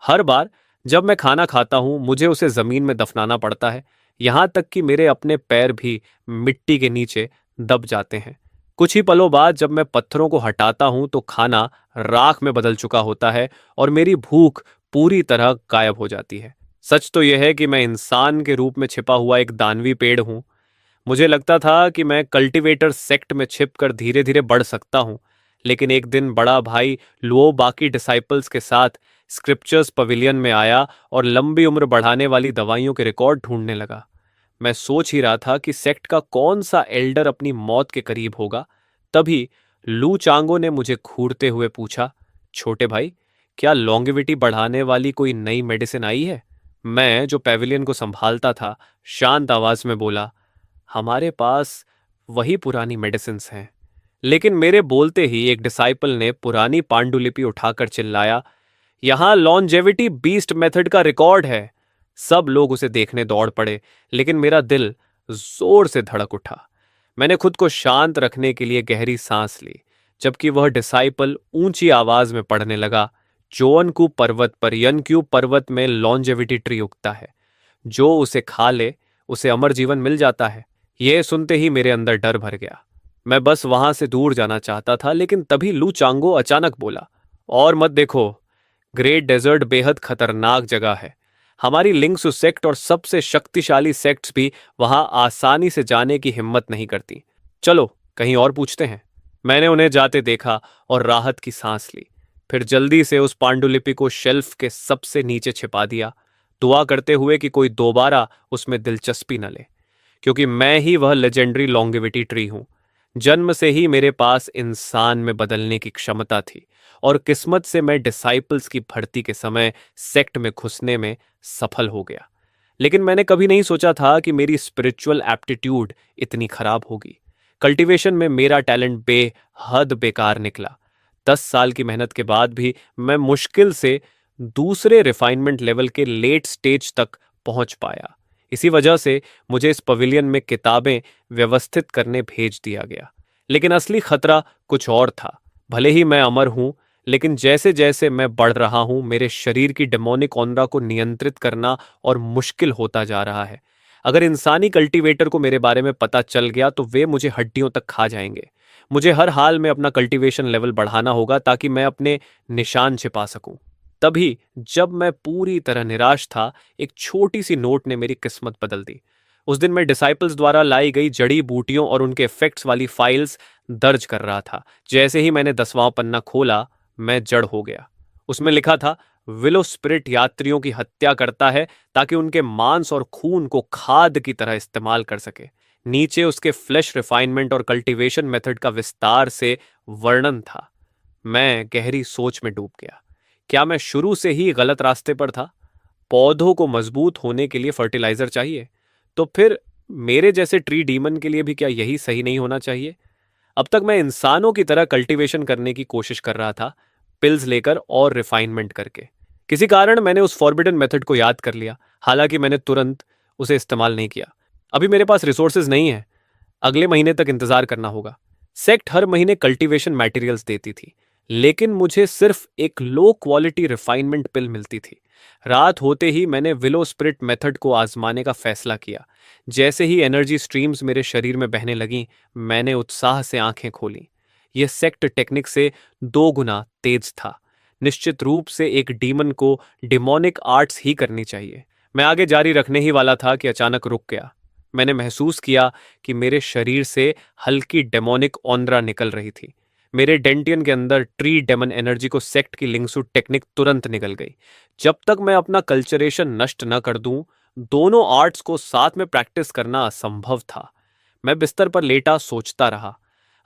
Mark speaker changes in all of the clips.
Speaker 1: हर बार जब मैं खाना खाता हूं मुझे उसे जमीन में दफनाना पड़ता है। यहां तक कि मेरे अपने पैर भी मिट्टी के नीचे दब जाते हैं। कुछ ही पलों बाद जब मैं पत्थरों को हटाता हूं तो खाना राख में बदल चुका होता है और मेरी भूख पूरी तरह गायब हो जाती है। सच तो यह है कि मैं इंसान के रूप में छिपा हुआ एक दानवी पेड़ हूं। मुझे लगता था कि मैं कल्टीवेटर सेक्ट में छिपकर धीरे धीरे बढ़ सकता हूं, लेकिन एक दिन बड़ा भाई लुओ बाकी डिसाइपल्स के साथ स्क्रिप्चर्स पवेलियन में आया और लंबी उम्र बढ़ाने वाली दवाइयों के रिकॉर्ड ढूंढने लगा। मैं सोच ही रहा था कि सेक्ट का कौन सा एल्डर अपनी मौत के करीब होगा। तभी लू चांगो ने मुझे घूरते हुए पूछा, छोटे भाई, क्या लॉन्गेविटी बढ़ाने वाली कोई नई मेडिसिन आई है? मैं, जो पेविलियन को संभालता था, शांत आवाज में बोला, हमारे पास वही पुरानी मेडिसिन्स हैं। लेकिन मेरे बोलते ही एक डिसाइपल ने पुरानी पांडुलिपि उठाकर चिल्लाया, यहां लॉन्जेविटी बीस्ट मेथड का रिकॉर्ड है। सब लोग उसे देखने दौड़ पड़े, लेकिन मेरा दिल जोर से धड़क उठा। मैंने खुद को शांत रखने के लिए गहरी सांस ली, जबकि वह डिसाइपल ऊंची आवाज में पढ़ने लगा, जोअनकू पर्वत पर यनक्यू पर्वत में लॉन्जेविटी ट्री उगता है। जो उसे खा ले उसे अमर जीवन मिल जाता है। यह सुनते ही मेरे अंदर डर भर गया। मैं बस वहां से दूर जाना चाहता था, लेकिन तभी लू चांगो अचानक बोला, और मत देखो, ग्रेट डेजर्ट बेहद खतरनाक जगह है। हमारी लिंक्सु सेक्ट और सबसे शक्तिशाली सेक्ट्स भी वहां आसानी से जाने की हिम्मत नहीं करती। चलो कहीं और पूछते हैं। मैंने उन्हें जाते देखा और राहत की सांस ली। फिर जल्दी से उस पांडुलिपि को शेल्फ के सबसे नीचे छिपा दिया, दुआ करते हुए कि कोई दोबारा उसमें दिलचस्पी न ले, क्योंकि मैं ही वह लेजेंडरी लॉन्गेविटी ट्री हूं। जन्म से ही मेरे पास इंसान में बदलने की क्षमता थी, और किस्मत से मैं डिसाइपल्स की भर्ती के समय सेक्ट में घुसने में सफल हो गया। लेकिन मैंने कभी नहीं सोचा था कि मेरी स्पिरिचुअल एप्टीट्यूड इतनी खराब होगी। कल्टीवेशन में मेरा टैलेंट बेहद बेकार निकला। 10 साल की मेहनत के बाद भी मैं मुश्किल से दूसरे रिफाइनमेंट लेवल के लेट स्टेज तक पहुंच पाया। इसी वजह से मुझे इस पवेलियन में किताबें व्यवस्थित करने भेज दिया गया। लेकिन असली खतरा कुछ और था। भले ही मैं अमर हूं, लेकिन जैसे जैसे मैं बढ़ रहा हूं मेरे शरीर की डेमोनिक ऑनरा को नियंत्रित करना और मुश्किल होता जा रहा है। अगर इंसानी कल्टीवेटर को मेरे बारे में पता चल गया तो वे मुझे हड्डियों तक खा जाएंगे। मुझे हर हाल में अपना कल्टीवेशन लेवल बढ़ाना होगा ताकि मैं अपने निशान छिपा सकूं। तभी जब मैं पूरी तरह निराश था, एक छोटी सी नोट ने मेरी किस्मत बदल दी। उस दिन मैं डिसाइपल्स द्वारा लाई गई जड़ी बूटियों और उनके इफेक्ट्स वाली फाइल्स दर्ज कर रहा था। जैसे ही मैंने 10वां पन्ना खोला, मैं जड़ हो गया। उसमें लिखा था, विलो स्पिरिट यात्रियों की हत्या करता है ताकि उनके मांस और खून को खाद की तरह इस्तेमाल कर सके। नीचे उसके फ्लैश रिफाइनमेंट और कल्टीवेशन मेथड का विस्तार से वर्णन था। मैं गहरी सोच में डूब गया। क्या मैं शुरू से ही गलत रास्ते पर था? पौधों को मजबूत होने के लिए फर्टिलाइजर चाहिए, तो फिर मेरे जैसे ट्री डीमन के लिए भी क्या यही सही नहीं होना चाहिए? अब तक मैं इंसानों की तरह कल्टीवेशन करने की कोशिश कर रहा था, पिल्स लेकर और रिफाइनमेंट करके। किसी कारण मैंने उस फॉरबिडन मेथड को याद कर लिया, हालांकि मैंने तुरंत उसे इस्तेमाल नहीं किया। अभी मेरे पास रिसोर्सेज नहीं है। अगले महीने तक इंतजार करना होगा। सेक्ट हर महीने कल्टीवेशन मटेरियल्स देती थी, लेकिन मुझे सिर्फ एक लो क्वालिटी रिफाइनमेंट पिल मिलती थी। रात होते ही मैंने विलो स्पिरिट मेथड को आजमाने का फैसला किया। जैसे ही एनर्जी स्ट्रीम्स मेरे शरीर में बहने लगीं, मैंने उत्साह से आंखें खोलीं। यह सेक्ट टेक्निक से 2 गुना तेज था। निश्चित रूप से एक डीमन को डिमोनिक आर्ट्स ही करनी चाहिए। मैं आगे जारी रखने ही वाला था कि अचानक रुक गया। मैंने महसूस किया कि मेरे शरीर से हल्की डेमोनिक ऑनरा निकल रही थी। मेरे डेंटियन के अंदर ट्री डेमन एनर्जी को सेक्ट की लिंक्सु टेक्निक तुरंत निकल गई। जब तक मैं अपना कल्चरेशन नष्ट न कर दूं, दोनों आर्ट्स को साथ में प्रैक्टिस करना असंभव था। मैं बिस्तर पर लेटा सोचता रहा।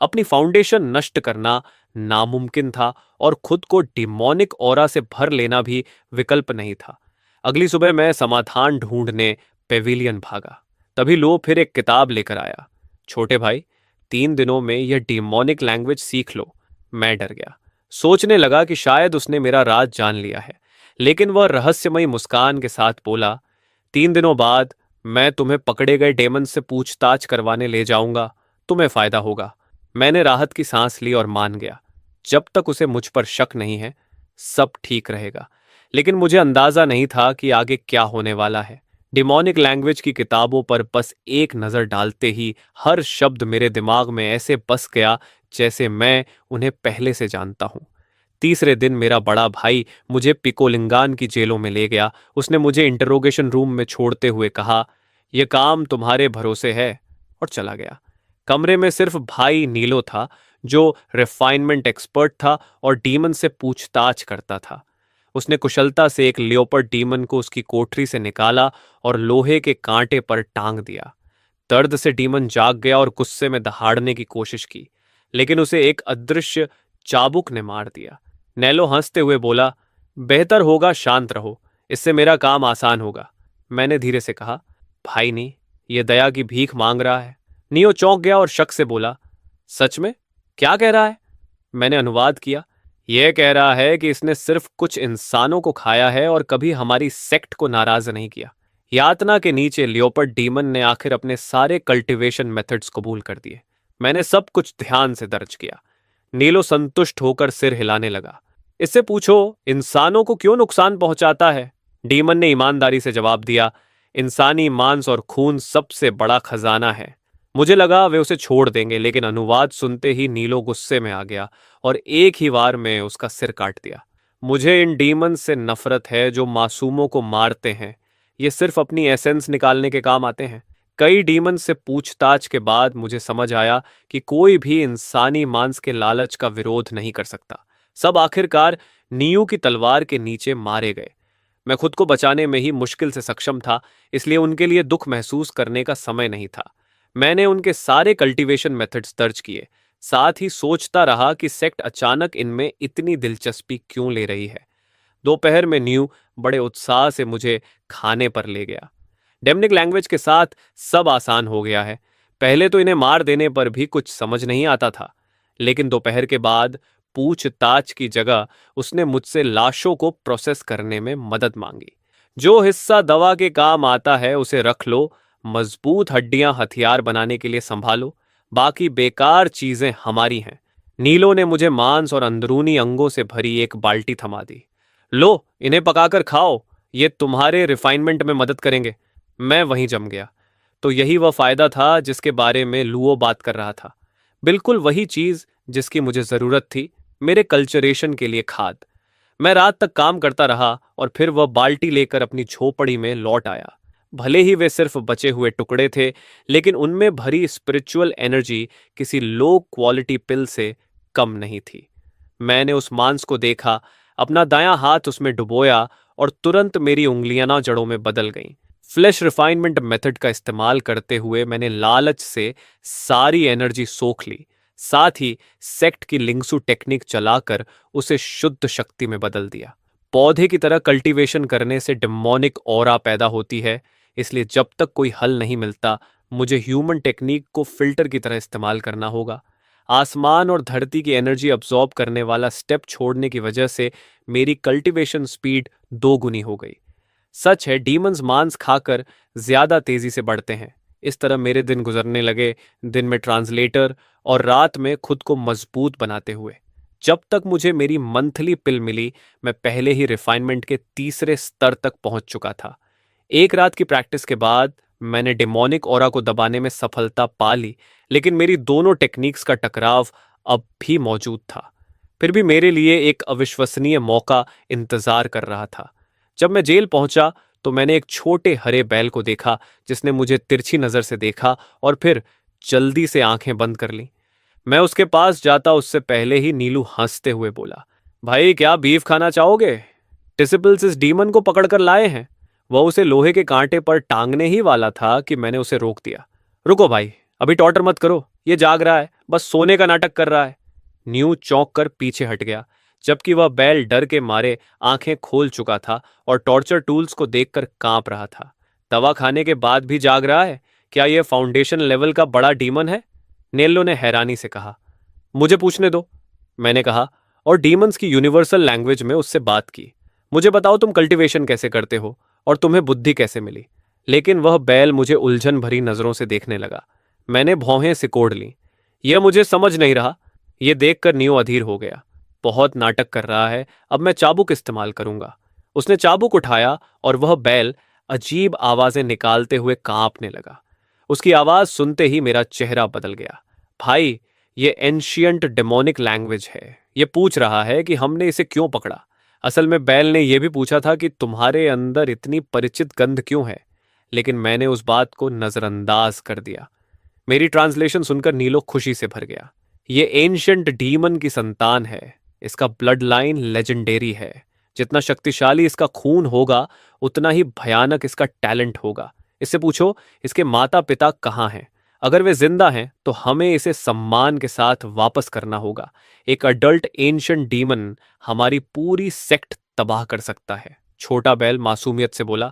Speaker 1: अपनी फाउंडेशन नष्ट करना नामुमकिन था और खुद को डिमोनिक ऑरा से भर लेना भी विकल्प नहीं था। अगली सुबह मैं समाधान ढूंढने पेविलियन भागा। तभी लो फिर एक किताब लेकर आया। छोटे भाई, 3 दिनों में यह डिमोनिक लैंग्वेज सीख लो। मैं डर गया, सोचने लगा कि शायद उसने मेरा राज जान लिया है। लेकिन वह रहस्यमयी मुस्कान के साथ बोला, 3 दिनों बाद मैं तुम्हें पकड़े गए डेमन से पूछताछ करवाने ले जाऊंगा। तुम्हें फायदा होगा। मैंने राहत की सांस ली और मान गया। जब तक उसे मुझ पर शक नहीं है, सब ठीक रहेगा। लेकिन मुझे अंदाजा नहीं था कि आगे क्या होने वाला है। डिमोनिक लैंग्वेज की किताबों पर बस एक नज़र डालते ही हर शब्द मेरे दिमाग में ऐसे बस गया जैसे मैं उन्हें पहले से जानता हूँ। तीसरे दिन मेरा बड़ा भाई मुझे पिकोलिंगान की जेलों में ले गया। उसने मुझे इंटरोगेशन रूम में छोड़ते हुए कहा, यह काम तुम्हारे भरोसे है, और चला गया। कमरे में सिर्फ भाई नीलो था, जो रिफाइनमेंट एक्सपर्ट था और डीमन से पूछताछ करता था। उसने कुशलता से एक लियोपर्ड डीमन को उसकी कोठरी से निकाला और लोहे के कांटे पर टांग दिया। दर्द से डीमन जाग गया और गुस्से में दहाड़ने की कोशिश की, लेकिन उसे एक अदृश्य चाबुक ने मार दिया। नेलो हंसते हुए बोला, बेहतर होगा शांत रहो, इससे मेरा काम आसान होगा। मैंने धीरे से कहा, भाई नहीं, ये दया की भीख मांग रहा है। नियो चौंक गया और शक से बोला, सच में? क्या कह रहा है? मैंने अनुवाद किया, यह कह रहा है कि इसने सिर्फ कुछ इंसानों को खाया है और कभी हमारी सेक्ट को नाराज नहीं किया। यातना के नीचे लियोपर्ड डीमन ने आखिर अपने सारे कल्टीवेशन मेथड्स कबूल कर दिए। मैंने सब कुछ ध्यान से दर्ज किया। नीलो संतुष्ट होकर सिर हिलाने लगा। इससे पूछो, इंसानों को क्यों नुकसान पहुंचाता है? डीमन ने ईमानदारी से जवाब दिया, इंसानी मांस और खून सबसे बड़ा खजाना है। मुझे लगा वे उसे छोड़ देंगे, लेकिन अनुवाद सुनते ही नीलो गुस्से में आ गया और एक ही वार में उसका सिर काट दिया। मुझे इन डीमन से नफरत है जो मासूमों को मारते हैं। ये सिर्फ अपनी एसेंस निकालने के काम आते हैं। कई डीमन से पूछताछ के बाद मुझे समझ आया कि कोई भी इंसानी मांस के लालच का विरोध नहीं कर सकता। सब आखिरकार नीयू की तलवार के नीचे मारे गए। मैं खुद को बचाने में ही मुश्किल से सक्षम था, इसलिए उनके लिए दुख महसूस करने का समय नहीं था। मैंने उनके सारे कल्टीवेशन मेथड्स दर्ज किए, साथ ही सोचता रहा कि सेक्ट अचानक इनमें इतनी दिलचस्पी क्यों ले रही है। दोपहर में न्यू बड़े उत्साह से मुझे खाने पर ले गया। डेमनिक लैंग्वेज के साथ सब आसान हो गया है। पहले तो इन्हें मार देने पर भी कुछ समझ नहीं आता था, लेकिन दोपहर के बाद पूछताछ की जगह उसने मुझसे लाशों को प्रोसेस करने में मदद मांगी। जो हिस्सा दवा के काम आता है उसे रख लो, मजबूत हड्डियां हथियार बनाने के लिए संभालो, बाकी बेकार चीजें हमारी हैं। नीलो ने मुझे मांस और अंदरूनी अंगों से भरी एक बाल्टी थमा दी। लो, इन्हें पकाकर खाओ, ये तुम्हारे रिफाइनमेंट में मदद करेंगे। मैं वहीं जम गया। तो यही वह फायदा था जिसके बारे में लुओ बात कर रहा था। बिल्कुल वही चीज जिसकी मुझे जरूरत थी, मेरे कल्चरेशन के लिए खाद। मैं रात तक काम करता रहा और फिर वह बाल्टी लेकर अपनी झोपड़ी में लौट आया। भले ही वे सिर्फ बचे हुए टुकड़े थे, लेकिन उनमें भरी स्पिरिचुअल एनर्जी किसी लो क्वालिटी पिल से कम नहीं थी। मैंने उस मांस को देखा, अपना दायां हाथ उसमें डुबोया और तुरंत मेरी उंगलियां ना जड़ों में बदल गईं। फ्लैश रिफाइनमेंट मेथड का इस्तेमाल करते हुए मैंने लालच से सारी एनर्जी सोख ली, साथ ही सेक्ट की लिंगसू टेक्निक चलाकर उसे शुद्ध शक्ति में बदल दिया। पौधे की तरह कल्टीवेशन करने से डेमोनिक ऑरा पैदा होती है, इसलिए जब तक कोई हल नहीं मिलता, मुझे ह्यूमन टेक्निक को फिल्टर की तरह इस्तेमाल करना होगा। आसमान और धरती की एनर्जी अब्जॉर्ब करने वाला स्टेप छोड़ने की वजह से मेरी कल्टीवेशन स्पीड 2 गुनी हो गई। सच है, डीमंस मांस खाकर ज्यादा तेजी से बढ़ते हैं। इस तरह मेरे दिन गुजरने लगे, दिन में ट्रांसलेटर और रात में खुद को मजबूत बनाते हुए। जब तक मुझे मेरी मंथली पिल मिली, मैं पहले ही रिफाइनमेंट के तीसरे स्तर तक पहुंच चुका था। एक रात की प्रैक्टिस के बाद मैंने डेमोनिक ऑरा को दबाने में सफलता पा ली, लेकिन मेरी दोनों टेक्निक्स का टकराव अब भी मौजूद था। फिर भी मेरे लिए एक अविश्वसनीय मौका इंतजार कर रहा था। जब मैं जेल पहुंचा तो मैंने एक छोटे हरे बैल को देखा, जिसने मुझे तिरछी नजर से देखा और फिर जल्दी से आंखें बंद कर ली। मैं उसके पास जाता उससे पहले ही नीलू हंसते हुए बोला, भाई क्या बीफ खाना चाहोगे? डिसिपल्स इस डीमन को पकड़कर लाए हैं। वह उसे लोहे के कांटे पर टांगने ही वाला था कि मैंने उसे रोक दिया। रुको भाई, अभी टॉर्चर मत करो, ये जाग रहा है, बस सोने का नाटक कर रहा है। न्यू चौंक कर पीछे हट गया, जबकि वह बैल डर के मारे आंखें खोल चुका था और टॉर्चर टूल्स को देखकर कांप रहा था। दवा खाने के बाद भी जाग रहा है? क्या यह फाउंडेशन लेवल का बड़ा डीमन है? नेल्लो ने हैरानी से कहा। मुझे पूछने दो, मैंने कहा, और डीमंस की यूनिवर्सल लैंग्वेज में उससे बात की। मुझे बताओ, तुम कल्टीवेशन कैसे करते हो और तुम्हें बुद्धि कैसे मिली? लेकिन वह बैल मुझे उलझन भरी नजरों से देखने लगा। मैंने भौहें सिकोड़ लीं। यह मुझे समझ नहीं रहा। यह देखकर नियो अधीर हो गया। बहुत नाटक कर रहा है, अब मैं चाबुक इस्तेमाल करूंगा। उसने चाबुक उठाया और वह बैल अजीब आवाजें निकालते हुए कांपने लगा। उसकी आवाज सुनते ही मेरा चेहरा बदल गया। भाई, ये एंशियंट डेमोनिक लैंग्वेज है। ये पूछ रहा है कि हमने इसे क्यों पकड़ा। असल में बैल ने यह भी पूछा था कि तुम्हारे अंदर इतनी परिचित गंध क्यों है, लेकिन मैंने उस बात को नजरअंदाज कर दिया। मेरी ट्रांसलेशन सुनकर नीलो खुशी से भर गया। ये एंशियंट डीमन की संतान है। इसका ब्लड लाइन लेजेंडरी है। जितना शक्तिशाली इसका खून होगा, उतना ही भयानक इसका टैलेंट होगा। इससे पूछो, इसके माता पिता कहाँ हैं? अगर वे जिंदा हैं तो हमें इसे सम्मान के साथ वापस करना होगा। एक अडल्ट एंशियंट डीमन हमारी पूरी सेक्ट तबाह कर सकता है। छोटा बैल मासूमियत से बोला,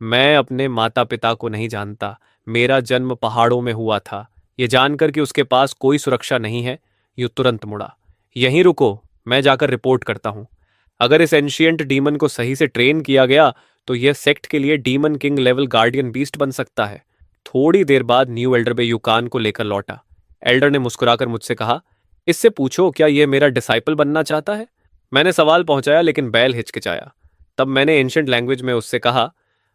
Speaker 1: मैं अपने माता पिता को नहीं जानता। मेरा जन्म पहाड़ों में हुआ था। ये जानकर कि उसके पास कोई सुरक्षा नहीं है, यूं तुरंत मुड़ा। यहीं रुको, मैं जाकर रिपोर्ट करता हूं। अगर इस एंशियंट डीमन को सही से ट्रेन किया गया तो यह सेक्ट के लिए demon king level guardian beast बन सकता है। थोड़ी देर बाद न्यू एल्डर बे यूकान को लेकर लौटा। एल्डर ने मुस्कुराकर मुझसे कहा, इससे पूछो क्या यह मेरा डिसाइपल बनना चाहता है? मैंने सवाल पहुंचाया, लेकिन बैल हिचकिचाया। तब मैंने एंशियंट लैंग्वेज में उससे कहा,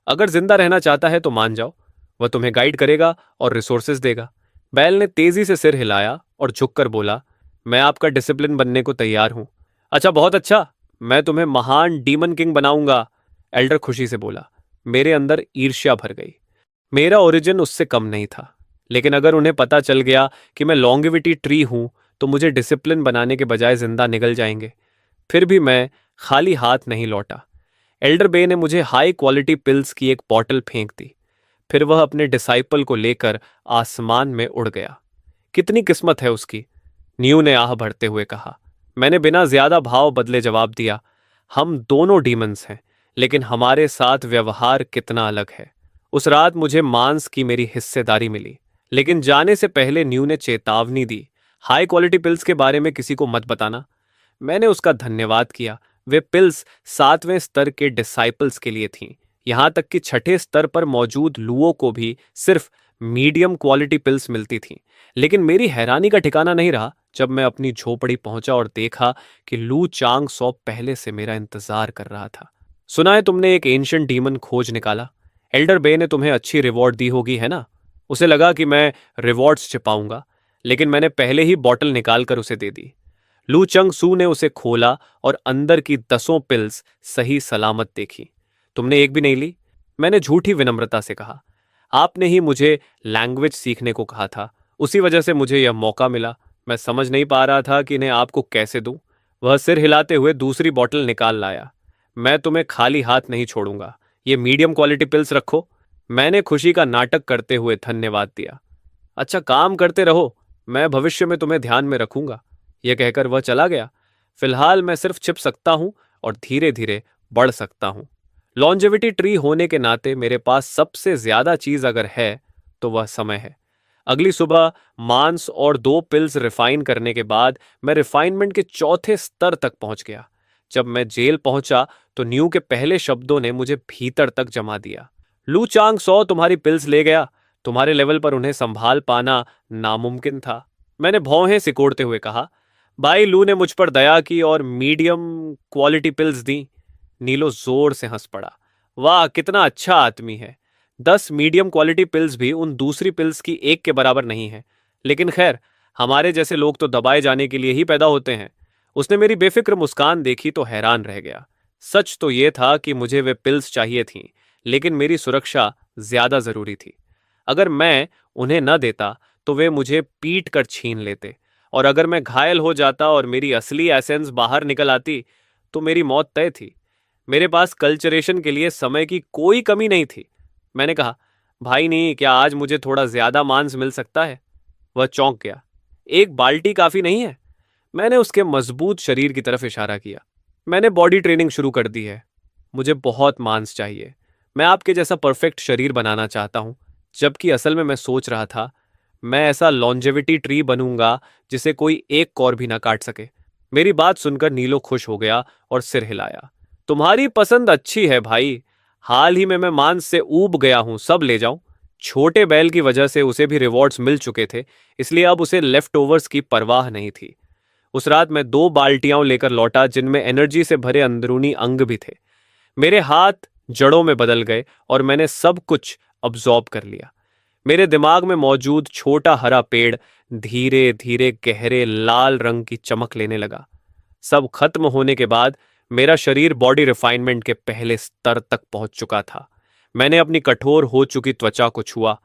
Speaker 1: अगर जिंदा रहना चाहता है तो मान जाओ। वह तुम्हें गाइड करेगा और रिसोर्सेज देगा। बैल ने तेजी से सिर हिलाया और झुककर बोला, मैं आपका डिसिप्लिन बनने को तैयार हूं। अच्छा, बहुत अच्छा। मैं तुम्हें महान डीमन किंग बनाऊंगा, एल्डर खुशी से बोला। मेरे अंदर ईर्ष्या भर गई। मेरा ओरिजिन उससे कम नहीं था, लेकिन अगर उन्हें पता चल गया कि मैं लॉन्गेविटी ट्री हूं तो मुझे डिसिप्लिन बनाने के बजाय जिंदा निगल जाएंगे। फिर भी मैं खाली हाथ नहीं लौटा। एल्डर बे ने मुझे हाई क्वालिटी पिल्स की एक बॉटल फेंक दी। फिर वह अपने डिसाइपल को लेकर आसमान में उड़ गया। कितनी किस्मत है उसकी, न्यू ने आह भरते हुए कहा। मैंने बिना ज्यादा भाव बदले जवाब दिया, हम दोनों डीमंस हैं, लेकिन हमारे साथ व्यवहार कितना अलग है। उस रात मुझे मांस की मेरी हिस्सेदारी मिली, लेकिन जाने से पहले न्यू ने चेतावनी दी, हाई क्वालिटी पिल्स के बारे में किसी को मत बताना। मैंने उसका धन्यवाद किया। वे पिल्स 7वें स्तर के डिसाइपल्स के लिए थीं। यहां तक कि छठे स्तर पर मौजूद लुओं को भी सिर्फ मीडियम क्वालिटी पिल्स मिलती थीं। लेकिन मेरी हैरानी का ठिकाना नहीं रहा जब मैं अपनी झोपड़ी पहुंचा और देखा कि लू चांग सौ पहले से मेरा इंतजार कर रहा था। सुना है तुमने एक एंशिएंट डीमन खोज निकाला। एल्डर बे ने तुम्हें अच्छी रिवॉर्ड दी होगी, है ना? उसे लगा कि मैं रिवॉर्ड्स छिपाऊंगा, लेकिन मैंने पहले ही बॉटल निकालकर उसे दे दी। लू चंग सू ने उसे खोला और अंदर की 10 पिल्स सही सलामत देखी। तुमने एक भी नहीं ली? मैंने झूठी विनम्रता से कहा। आपने ही मुझे लैंग्वेज सीखने को कहा था, उसी वजह से मुझे यह मौका मिला। मैं समझ नहीं पा रहा था कि इन्हें आपको कैसे दूं। वह सिर हिलाते हुए दूसरी बॉटल निकाल लाया। मैं तुम्हें खाली हाथ नहीं छोड़ूंगा। ये मीडियम क्वालिटी पिल्स रखो। मैंने खुशी का नाटक करते हुए धन्यवाद दिया। अच्छा, काम करते रहो, मैं भविष्य में तुम्हें ध्यान में रखूंगा। यह कहकर वह चला गया। फिलहाल मैं सिर्फ छिप सकता हूं और धीरे धीरे बढ़ सकता हूं। लॉन्जेविटी ट्री होने के नाते मेरे पास सबसे ज्यादा चीज अगर है तो वह समय है। अगली सुबह मांस और 2 पिल्स रिफाइन करने के बाद मैं रिफाइनमेंट के चौथे स्तर तक पहुंच गया। जब मैं जेल पहुंचा तो न्यू के पहले शब्दों ने मुझे भीतर तक जमा दिया। लू चांग सौ तुम्हारी पिल्स ले गया। तुम्हारे लेवल पर उन्हें संभाल पाना नामुमकिन था। मैंने भौहें सिकोड़ते हुए कहा। भाई लू ने मुझ पर दया की और मीडियम क्वालिटी पिल्स दी। नीलो जोर से हंस पड़ा। वाह, कितना अच्छा आदमी है। 10 मीडियम क्वालिटी पिल्स भी उन दूसरी पिल्स की एक के बराबर नहीं है, लेकिन खैर, हमारे जैसे लोग तो दबाए जाने के लिए ही पैदा होते हैं। उसने मेरी बेफिक्र मुस्कान देखी तो हैरान रह गया। सच तो यह था कि मुझे वे पिल्स चाहिए थीं, लेकिन मेरी सुरक्षा ज्यादा जरूरी थी। अगर मैं उन्हें न देता तो वे मुझे पीट कर छीन लेते, और अगर मैं घायल हो जाता और मेरी असली एसेंस बाहर निकल आती तो मेरी मौत तय थी। मेरे पास कल्चरेशन के लिए समय की कोई कमी नहीं थी। मैंने कहा, भाई नहीं, क्या आज मुझे थोड़ा ज्यादा मांस मिल सकता है? वह चौंक गया। एक बाल्टी काफी नहीं है? मैंने उसके मजबूत शरीर की तरफ इशारा किया। मैंने बॉडी ट्रेनिंग शुरू कर दी है। मुझे बहुत मांस चाहिए। मैं आपके जैसा परफेक्ट शरीर बनाना चाहता हूं। जबकि असल में मैं सोच रहा था, मैं ऐसा लॉन्जेविटी ट्री बनूंगा जिसे कोई एक कौर भी ना काट सके। मेरी बात सुनकर नीलो खुश हो गया और सिर हिलाया। तुम्हारी पसंद अच्छी है भाई। हाल ही में मैं मांस से ऊब गया हूं, सब ले जाऊं। छोटे बैल की वजह से उसे भी रिवॉर्ड्स मिल चुके थे, इसलिए अब उसे लेफ्ट ओवर्स की परवाह नहीं थी। उस रात मैं 2 बाल्टियां लेकर लौटा जिनमें एनर्जी से भरे अंदरूनी अंग भी थे। मेरे हाथ जड़ों में बदल गए और मैंने सब कुछ अब्जॉर्ब कर लिया। मेरे दिमाग में मौजूद छोटा हरा पेड़ धीरे धीरे गहरे लाल रंग की चमक लेने लगा। सब खत्म होने के बाद मेरा शरीर बॉडी रिफाइनमेंट के पहले स्तर तक पहुंच चुका था। मैंने अपनी कठोर हो चुकी त्वचा को छुआ।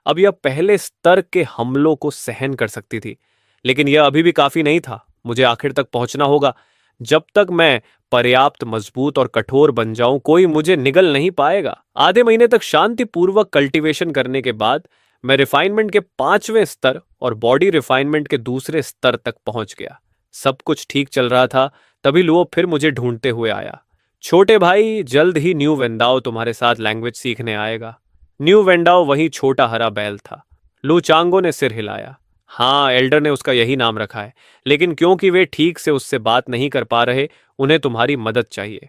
Speaker 1: अब यह पहले स्तर के हमलों को सहन कर सकती थी, लेकिन यह अभी भी काफी नहीं था। मुझे आखिर तक पहुंचना होगा। जब तक मैं पर्याप्त मजबूत और कठोर बन जाऊं, कोई मुझे निगल नहीं पाएगा। आधे महीने तक शांतिपूर्वक कल्टीवेशन करने के बाद मैं रिफाइनमेंट के 5वें स्तर और बॉडी रिफाइनमेंट के दूसरे स्तर तक पहुंच गया। सब कुछ ठीक चल रहा था, तभी लुओ फिर मुझे ढूंढते हुए आया। छोटे भाई, जल्द ही न्यू वेंदाओ तुम्हारे साथ लैंग्वेज सीखने आएगा। न्यू वेंडाओ वही छोटा हरा बैल था। लू चांगो ने सिर हिलाया। हाँ, एल्डर ने उसका यही नाम रखा है, लेकिन क्योंकि वे ठीक से उससे बात नहीं कर पा रहे, उन्हें तुम्हारी मदद चाहिए।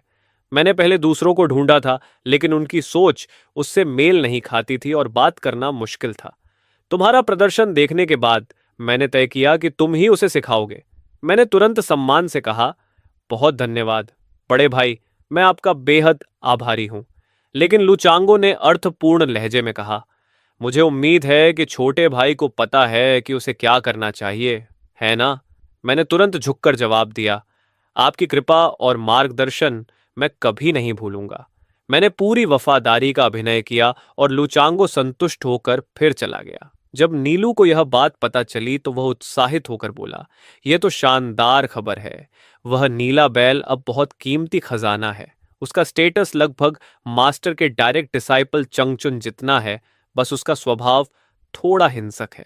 Speaker 1: मैंने पहले दूसरों को ढूंढा था, लेकिन उनकी सोच उससे मेल नहीं खाती थी और बात करना मुश्किल था। तुम्हारा प्रदर्शन देखने के बाद मैंने तय किया कि तुम ही उसे सिखाओगे। मैंने तुरंत सम्मान से कहा, बहुत धन्यवाद बड़े भाई, मैं आपका बेहद आभारी हूं। लेकिन लुचांगो ने अर्थपूर्ण लहजे में कहा, मुझे उम्मीद है कि छोटे भाई को पता है कि उसे क्या करना चाहिए, है ना? मैंने तुरंत झुककर जवाब दिया, आपकी कृपा और मार्गदर्शन मैं कभी नहीं भूलूंगा। मैंने पूरी वफादारी का अभिनय किया और लुचांगो संतुष्ट होकर फिर चला गया। जब नीलू को यह बात पता चली तो वह उत्साहित होकर बोला, यह तो शानदार खबर है। वह नीला बैल अब बहुत कीमती खजाना है। उसका स्टेटस लगभग मास्टर के डायरेक्ट डिसाइपल चंगचुन जितना है, बस उसका स्वभाव थोड़ा हिंसक है।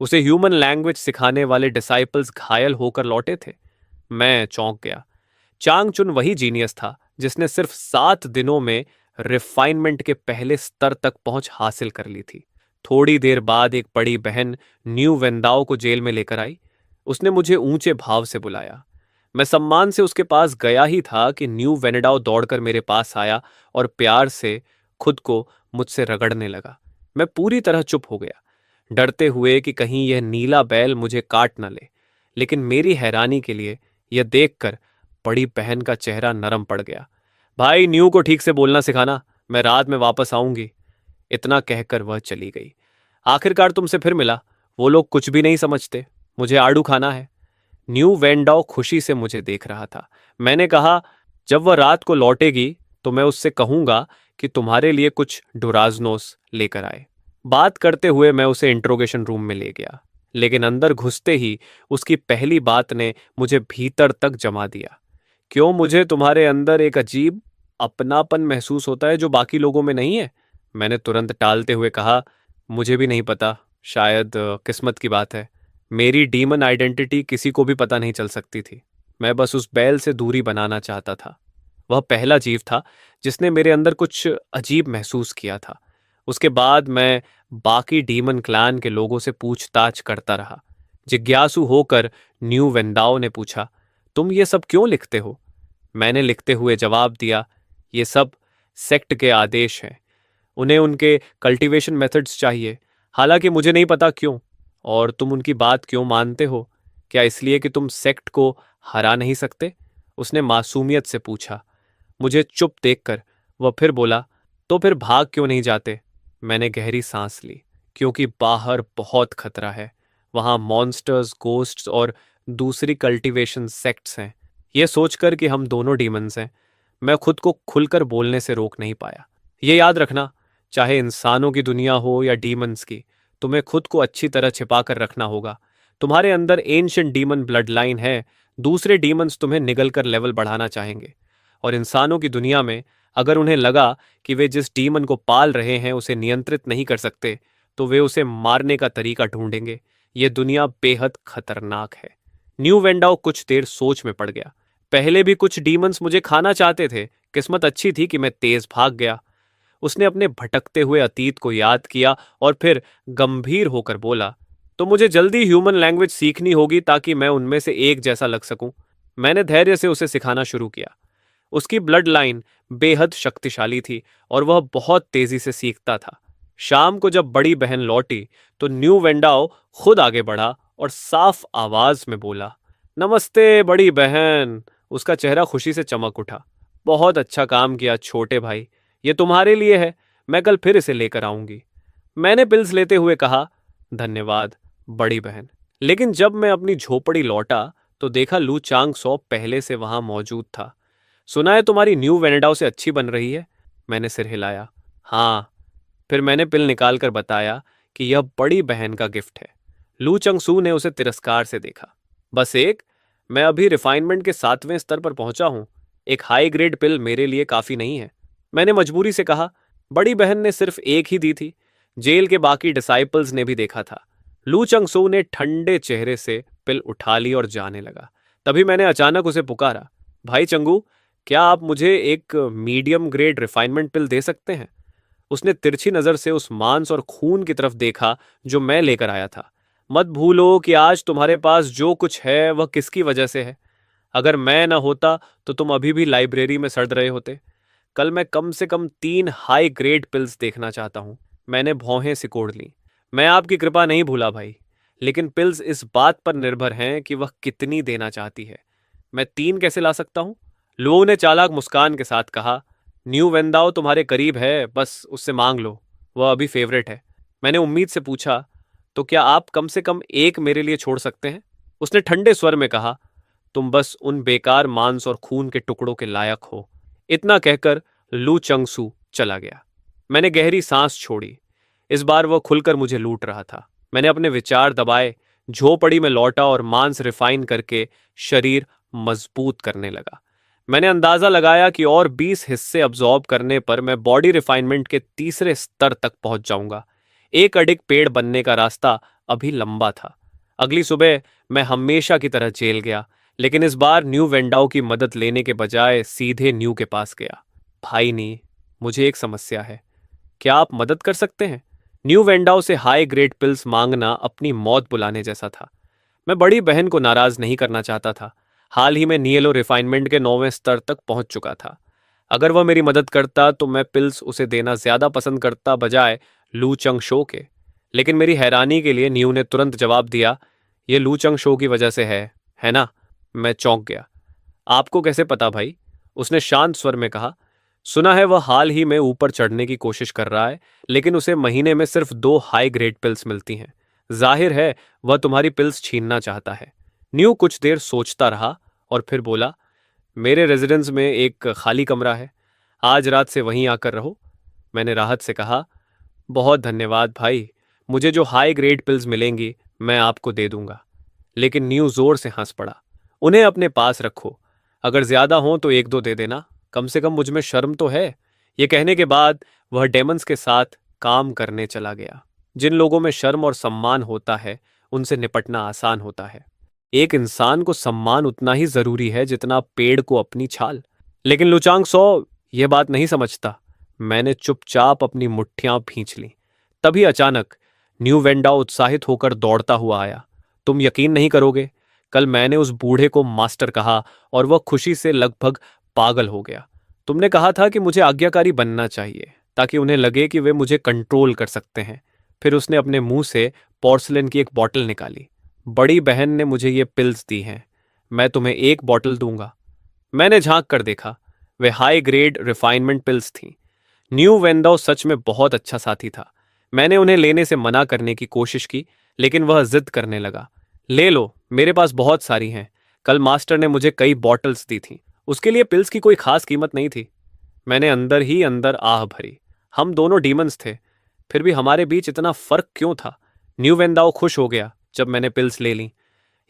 Speaker 1: उसे ह्यूमन लैंग्वेज सिखाने वाले डिसाइपल्स घायल होकर लौटे थे। मैं चौंक गया। चांगचुन वही जीनियस था जिसने सिर्फ 7 दिनों में रिफाइनमेंट के पहले स्तर तक पहुंच हासिल कर ली थी। थोड़ी देर बाद एक बड़ी बहन न्यू वेंदाओ को जेल में लेकर आई। उसने मुझे ऊंचे भाव से बुलाया। मैं सम्मान से उसके पास गया ही था कि न्यू वेनेडाओ दौड़कर मेरे पास आया और प्यार से खुद को मुझसे रगड़ने लगा। मैं पूरी तरह चुप हो गया, डरते हुए कि कहीं यह नीला बैल मुझे काट न ले। लेकिन मेरी हैरानी के लिए यह देखकर बड़ी बहन का चेहरा नरम पड़ गया। भाई, न्यू को ठीक से बोलना सिखाना, मैं रात में वापस आऊंगी। इतना कहकर वह चली गई। आखिरकार तुमसे फिर मिला। वो लोग कुछ भी नहीं समझते। मुझे आड़ू खाना है। न्यू वेंडाओ खुशी से मुझे देख रहा था। मैंने कहा, जब वह रात को लौटेगी तो मैं उससे कहूंगा कि तुम्हारे लिए कुछ डुराजनोस लेकर आए। बात करते हुए मैं उसे इंट्रोगेशन रूम में ले गया, लेकिन अंदर घुसते ही उसकी पहली बात ने मुझे भीतर तक जमा दिया। क्यों मुझे तुम्हारे अंदर एक अजीब अपनापन महसूस होता है जो बाकी लोगों में नहीं है? मैंने तुरंत टालते हुए कहा, मुझे भी नहीं पता, शायद किस्मत की बात है। मेरी डीमन आइडेंटिटी किसी को भी पता नहीं चल सकती थी। मैं बस उस बैल से दूरी बनाना चाहता था। वह पहला जीव था जिसने मेरे अंदर कुछ अजीब महसूस किया था। उसके बाद मैं बाकी डीमन क्लैन के लोगों से पूछताछ करता रहा। जिज्ञासु होकर न्यू वेंदाओ ने पूछा, तुम ये सब क्यों लिखते हो? मैंने लिखते हुए जवाब दिया, ये सब सेक्ट के आदेश हैं। उन्हें उनके कल्टीवेशन मेथड्स चाहिए। हालांकि मुझे नहीं पता क्यों। और तुम उनकी बात क्यों मानते हो? क्या इसलिए कि तुम सेक्ट को हरा नहीं सकते? उसने मासूमियत से पूछा। मुझे चुप देखकर वह फिर बोला, तो फिर भाग क्यों नहीं जाते? मैंने गहरी सांस ली, क्योंकि बाहर बहुत खतरा है। वहां मॉन्स्टर्स, गोस्ट्स और दूसरी कल्टीवेशन सेक्ट्स हैं। यह सोचकर कि हम दोनों डीमंस हैं, मैं खुद को खुलकर बोलने से रोक नहीं पाया। ये याद रखना, चाहे इंसानों की दुनिया हो या डीमंस की, तुम्हें खुद को अच्छी तरह छिपा कर रखना होगा। तुम्हारे अंदर एंशिएंट डीमन ब्लड लाइन है। दूसरे डीमंस तुम्हें निगल कर लेवल बढ़ाना चाहेंगे। और इंसानों की दुनिया में अगर उन्हें लगा कि वे जिस डीमन को पाल रहे हैं उसे नियंत्रित नहीं कर सकते, तो वे उसे मारने का तरीका ढूंढेंगे। ये दुनिया बेहद खतरनाक है। न्यू वेंडाओ कुछ देर सोच में पड़ गया। पहले भी कुछ डीमंस मुझे खाना चाहते थे। किस्मत अच्छी थी कि मैं तेज भाग गया। उसने अपने भटकते हुए अतीत को याद किया और फिर गंभीर होकर बोला, तो मुझे जल्दी ह्यूमन लैंग्वेज सीखनी होगी ताकि मैं उनमें से एक जैसा लग सकूं। मैंने धैर्य से उसे सिखाना शुरू किया। उसकी ब्लड लाइन बेहद शक्तिशाली थी और वह बहुत तेजी से सीखता था। शाम को जब बड़ी बहन लौटी तो न्यू वेंडाओ खुद आगे बढ़ा और साफ आवाज में बोला, नमस्ते बड़ी बहन। उसका चेहरा खुशी से चमक उठा। बहुत अच्छा काम किया छोटे भाई, ये तुम्हारे लिए है, मैं कल फिर इसे लेकर आऊंगी। मैंने पिल्स लेते हुए कहा, धन्यवाद बड़ी बहन। लेकिन जब मैं अपनी झोपड़ी लौटा तो देखा लू चांग सो पहले से वहां मौजूद था। सुना है तुम्हारी न्यू वेनेडाओ से अच्छी बन रही है। मैंने सिर हिलाया। हाँ। फिर मैंने पिल निकालकर बताया कि यह बड़ी बहन का गिफ्ट है। लू चंगसू ने उसे तिरस्कार से देखा। बस एक? मैं अभी रिफाइनमेंट के 7वें स्तर पर पहुंचा हूं। एक हाई ग्रेड पिल मेरे लिए काफी नहीं है। मैंने मजबूरी से कहा। बड़ी बहन ने सिर्फ एक ही दी थी। जेल के बाकी डिसाइपल्स ने भी देखा था। लू चंगसू ने ठंडे चेहरे से पिल उठा ली और जाने लगा। तभी मैंने अचानक उसे पुकारा, भाई चंगू, क्या आप मुझे एक मीडियम ग्रेड रिफाइनमेंट पिल दे सकते हैं? उसने तिरछी नजर से उस मांस और खून की तरफ देखा जो मैं लेकर आया था। मत भूलो कि आज तुम्हारे पास जो कुछ है वह किसकी वजह से है। अगर मैं न होता तो तुम अभी भी लाइब्रेरी में सड़ रहे होते। कल मैं कम से कम 3 हाई ग्रेड पिल्स देखना चाहता हूं। मैंने भौहें सिकोड़ ली। मैं आपकी कृपा नहीं भूला भाई, लेकिन पिल्स इस बात पर निर्भर हैं कि वह कितनी देना चाहती है। मैं 3 कैसे ला सकता हूं? लुओ ने चालाक मुस्कान के साथ कहा, न्यू वेंदाओ तुम्हारे करीब है, बस उससे मांग लो, वह अभी फेवरेट है। मैंने उम्मीद से पूछा, तो क्या आप कम से कम एक मेरे लिए छोड़ सकते हैं? उसने ठंडे स्वर में कहा, तुम बस उन बेकार मांस और खून के टुकड़ों के लायक हो। इतना कहकर लू चंगसू चला गया। मैंने गहरी सांस छोड़ी। इस बार वह खुलकर मुझे लूट रहा था। मैंने अपने विचार दबाए, झोपड़ी में लौटा और मांस रिफाइन करके शरीर मजबूत करने लगा। मैंने अंदाजा लगाया कि और 20 हिस्से अब्जॉर्ब करने पर मैं बॉडी रिफाइनमेंट के तीसरे स्तर तक पहुंच जाऊंगा। एक अडिग पेड़ बनने का रास्ता अभी लंबा था। अगली सुबह मैं हमेशा की तरह जेल गया, लेकिन इस बार न्यू वेंडाओ की मदद लेने के बजाय सीधे न्यू के पास गया। भाई नी, मुझे एक समस्या है, क्या आप मदद कर सकते हैं? न्यू वेंडाओ से हाई ग्रेड पिल्स मांगना अपनी मौत बुलाने जैसा था। मैं बड़ी बहन को नाराज नहीं करना चाहता था। हाल ही में नियलो रिफाइनमेंट के 9वें स्तर तक पहुंच चुका था। अगर वह मेरी मदद करता तो मैं पिल्स उसे देना ज्यादा पसंद करता बजाय लू चंग शो के। लेकिन मेरी हैरानी के लिए न्यू ने तुरंत जवाब दिया, ये लू चंग शो की वजह से है ना? मैं चौंक गया। आपको कैसे पता भाई? उसने शांत स्वर में कहा, सुना है वह हाल ही में ऊपर चढ़ने की कोशिश कर रहा है, लेकिन उसे महीने में सिर्फ 2 हाई ग्रेड पिल्स मिलती हैं। जाहिर है वह तुम्हारी पिल्स छीनना चाहता है। न्यू कुछ देर सोचता रहा और फिर बोला, मेरे रेजिडेंस में एक खाली कमरा है, आज रात से वहीं आकर रहो। मैंने राहत से कहा, बहुत धन्यवाद भाई, मुझे जो हाई ग्रेड पिल्स मिलेंगी मैं आपको दे दूंगा। लेकिन न्यू जोर से हंस पड़ा। उन्हें अपने पास रखो, अगर ज्यादा हो तो 1-2 दे देना, कम से कम मुझ में शर्म तो है। ये कहने के बाद वह डेमंस के साथ काम करने चला गया। जिन लोगों में शर्म और सम्मान होता है उनसे निपटना आसान होता है। एक इंसान को सम्मान उतना ही जरूरी है जितना पेड़ को अपनी छाल। लेकिन लुचांग सो यह बात नहीं समझता। मैंने चुपचाप अपनी मुट्ठियां भींच ली। तभी अचानक न्यू वेंडा उत्साहित होकर दौड़ता हुआ आया। तुम यकीन नहीं करोगे, कल मैंने उस बूढ़े को मास्टर कहा और वह खुशी से लगभग पागल हो गया। तुमने कहा था कि मुझे आज्ञाकारी बनना चाहिए ताकि उन्हें लगे कि वे मुझे कंट्रोल कर सकते हैं। फिर उसने अपने मुंह से पोर्सलेन की एक बॉटल निकाली। बड़ी बहन ने मुझे ये पिल्स दी हैं, मैं तुम्हें एक बॉटल दूंगा। मैंने झांक कर देखा, वे हाई ग्रेड रिफाइनमेंट पिल्स थीं। न्यू वेंदाओ सच में बहुत अच्छा साथी था। मैंने उन्हें लेने से मना करने की कोशिश की, लेकिन वह जिद करने लगा। ले लो, मेरे पास बहुत सारी हैं, कल मास्टर ने मुझे कई बॉटल्स दी थीं। उसके लिए पिल्स की कोई खास कीमत नहीं थी। मैंने अंदर ही अंदर आह भरी। हम दोनों डीमंस थे, फिर भी हमारे बीच इतना फर्क क्यों था? न्यू वेंदाओ खुश हो गया जब मैंने पिल्स ले ली।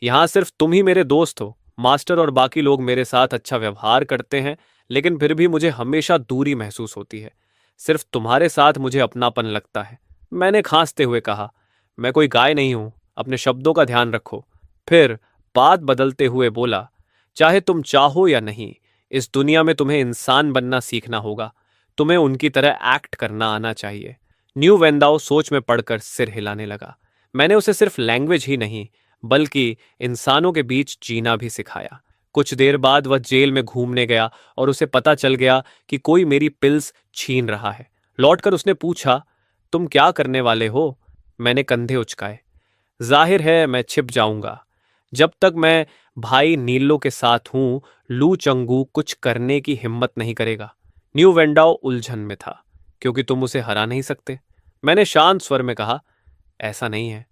Speaker 1: यहां सिर्फ तुम ही मेरे दोस्त हो। मास्टर और बाकी लोग मेरे साथ अच्छा व्यवहार करते हैं, लेकिन फिर भी मुझे हमेशा दूरी महसूस होती है। सिर्फ तुम्हारे साथ मुझे अपनापन लगता है। मैंने खांसते हुए कहा, मैं कोई गाय नहीं हूं, अपने शब्दों का ध्यान रखो। फिर बात बदलते हुए बोला, चाहे तुम चाहो या नहीं, इस दुनिया में तुम्हें इंसान बनना सीखना होगा। तुम्हें उनकी तरह एक्ट करना आना चाहिए। न्यू वेंदाओ सोच में पड़कर सिर हिलाने लगा। मैंने उसे सिर्फ लैंग्वेज ही नहीं बल्कि इंसानों के बीच जीना भी सिखाया। कुछ देर बाद वह जेल में घूमने गया और उसे पता चल गया कि कोई मेरी पिल्स छीन रहा है। लौटकर उसने पूछा, तुम क्या करने वाले हो? मैंने कंधे उचकाए। जाहिर है मैं छिप जाऊंगा। जब तक मैं भाई नीलो के साथ हूं, लू चंगू कुछ करने की हिम्मत नहीं करेगा। न्यू वेंडाओ उलझन में था, क्योंकि तुम उसे हरा नहीं सकते। मैंने शांत स्वर में कहा, ऐसा नहीं है।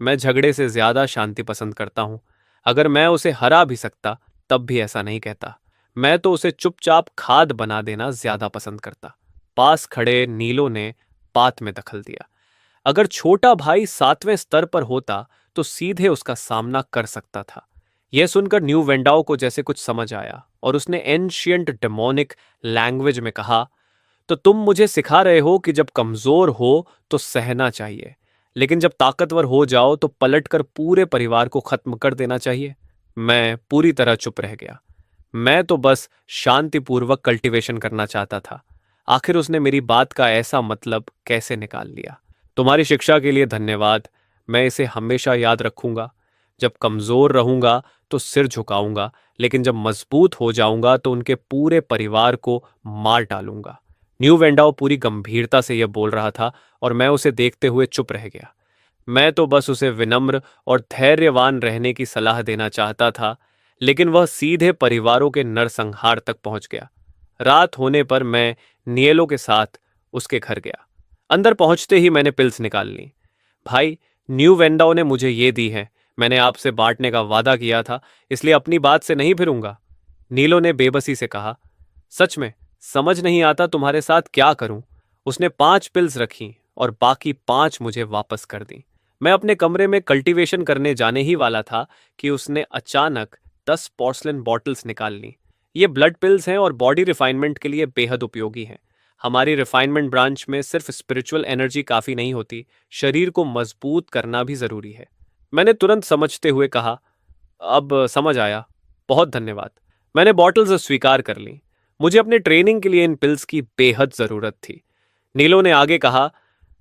Speaker 1: मैं झगड़े से ज्यादा शांति पसंद करता हूं। अगर मैं उसे हरा भी सकता, तब भी ऐसा नहीं कहता। मैं तो उसे चुपचाप खाद बना देना ज्यादा पसंद करता। पास खड़े नीलो ने बात में दखल दिया। अगर छोटा भाई 7वें स्तर पर होता, तो सीधे उसका सामना कर सकता था। यह सुनकर न्यू वेंडाओ को जैसे कुछ समझ आया और उसने एंशियंट डेमोनिक लैंग्वेज में कहा, तो तुम मुझे सिखा रहे हो कि जब कमजोर हो तो सहना चाहिए, लेकिन जब ताकतवर हो जाओ तो पलटकर पूरे परिवार को खत्म कर देना चाहिए। मैं पूरी तरह चुप रह गया। मैं तो बस शांतिपूर्वक कल्टीवेशन करना चाहता था। आखिर उसने मेरी बात का ऐसा मतलब कैसे निकाल लिया? तुम्हारी शिक्षा के लिए धन्यवाद। मैं इसे हमेशा याद रखूंगा। जब कमजोर रहूंगा तो सिर झुकाऊंगा, लेकिन जब मजबूत हो जाऊंगा तो उनके पूरे परिवार को मार डालूंगा। न्यू वेंडाओ पूरी गंभीरता से यह बोल रहा था और मैं उसे देखते हुए चुप रह गया। मैं तो बस उसे विनम्र और धैर्यवान रहने की सलाह देना चाहता था, लेकिन वह सीधे परिवारों के नरसंहार तक पहुंच गया। रात होने पर मैं नियलो के साथ उसके घर गया। अंदर पहुंचते ही मैंने पिल्स निकाल ली। भाई, न्यू वेंडाओ ने मुझे ये दी है। मैंने आपसे बांटने का वादा किया था, इसलिए अपनी बात से नहीं फिरूंगा। नीलो ने बेबसी से कहा, सच में समझ नहीं आता तुम्हारे साथ क्या करूं। उसने 5 पिल्स रखी और बाकी 5 मुझे वापस कर दी। मैं अपने कमरे में कल्टीवेशन करने जाने ही वाला था कि उसने अचानक 10 पोर्सलिन बॉटल्स निकाल ली। ये ब्लड पिल्स हैं और बॉडी रिफाइनमेंट के लिए बेहद उपयोगी हैं। हमारी रिफाइनमेंट ब्रांच में सिर्फ स्पिरिचुअल एनर्जी काफी नहीं होती, शरीर को मजबूत करना भी जरूरी है। मैंने तुरंत समझते हुए कहा, अब समझ आया, बहुत धन्यवाद। मैंने बॉटल्स स्वीकार कर ली। मुझे अपने ट्रेनिंग के लिए इन पिल्स की बेहद जरूरत थी। नीलो ने आगे कहा,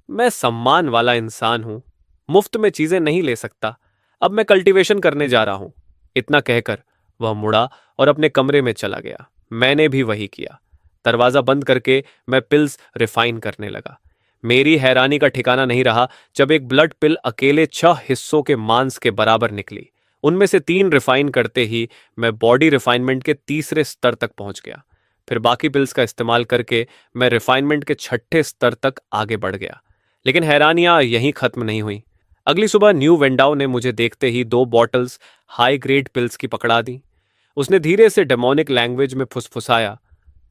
Speaker 1: मैं सम्मान वाला इंसान हूं, मुफ्त में चीजें नहीं ले सकता। अब मैं कल्टीवेशन करने जा रहा हूं। इतना कहकर वह मुड़ा और अपने कमरे में चला गया। मैंने भी वही किया। दरवाजा बंद करके मैं पिल्स रिफाइन करने लगा। मेरी हैरानी का ठिकाना नहीं रहा जब एक ब्लड पिल अकेले 6 हिस्सों के मांस के बराबर निकली। उनमें से 3 रिफाइन करते ही मैं बॉडी रिफाइनमेंट के तीसरे स्तर तक पहुंच गया। फिर बाकी पिल्स का इस्तेमाल करके मैं रिफाइनमेंट के 6ठे स्तर तक आगे बढ़ गया। लेकिन हैरानियां यहीं खत्म नहीं हुई। अगली सुबह न्यू वेंडाओ ने मुझे देखते ही 2 बॉटल्स हाई ग्रेड पिल्स की पकड़ा दी। उसने धीरे से डेमोनिक लैंग्वेज में फुसफुसाया,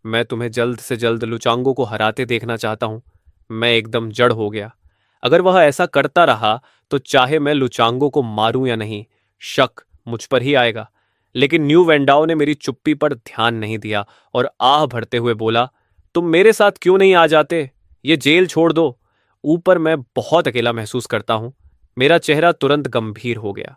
Speaker 1: मैं तुम्हें जल्द से जल्द लुचांगो को हराते देखना चाहता हूं। मैं एकदम जड़ हो गया। अगर वह ऐसा करता रहा तो चाहे मैं लुचांगो को मारूं या नहीं, शक मुझ पर ही आएगा। लेकिन न्यू वेंडाओ ने मेरी चुप्पी पर ध्यान नहीं दिया और आह भरते हुए बोला, तुम मेरे साथ क्यों नहीं आ जाते? ये जेल छोड़ दो। ऊपर मैं बहुत अकेला महसूस करता हूं। मेरा चेहरा तुरंत गंभीर हो गया।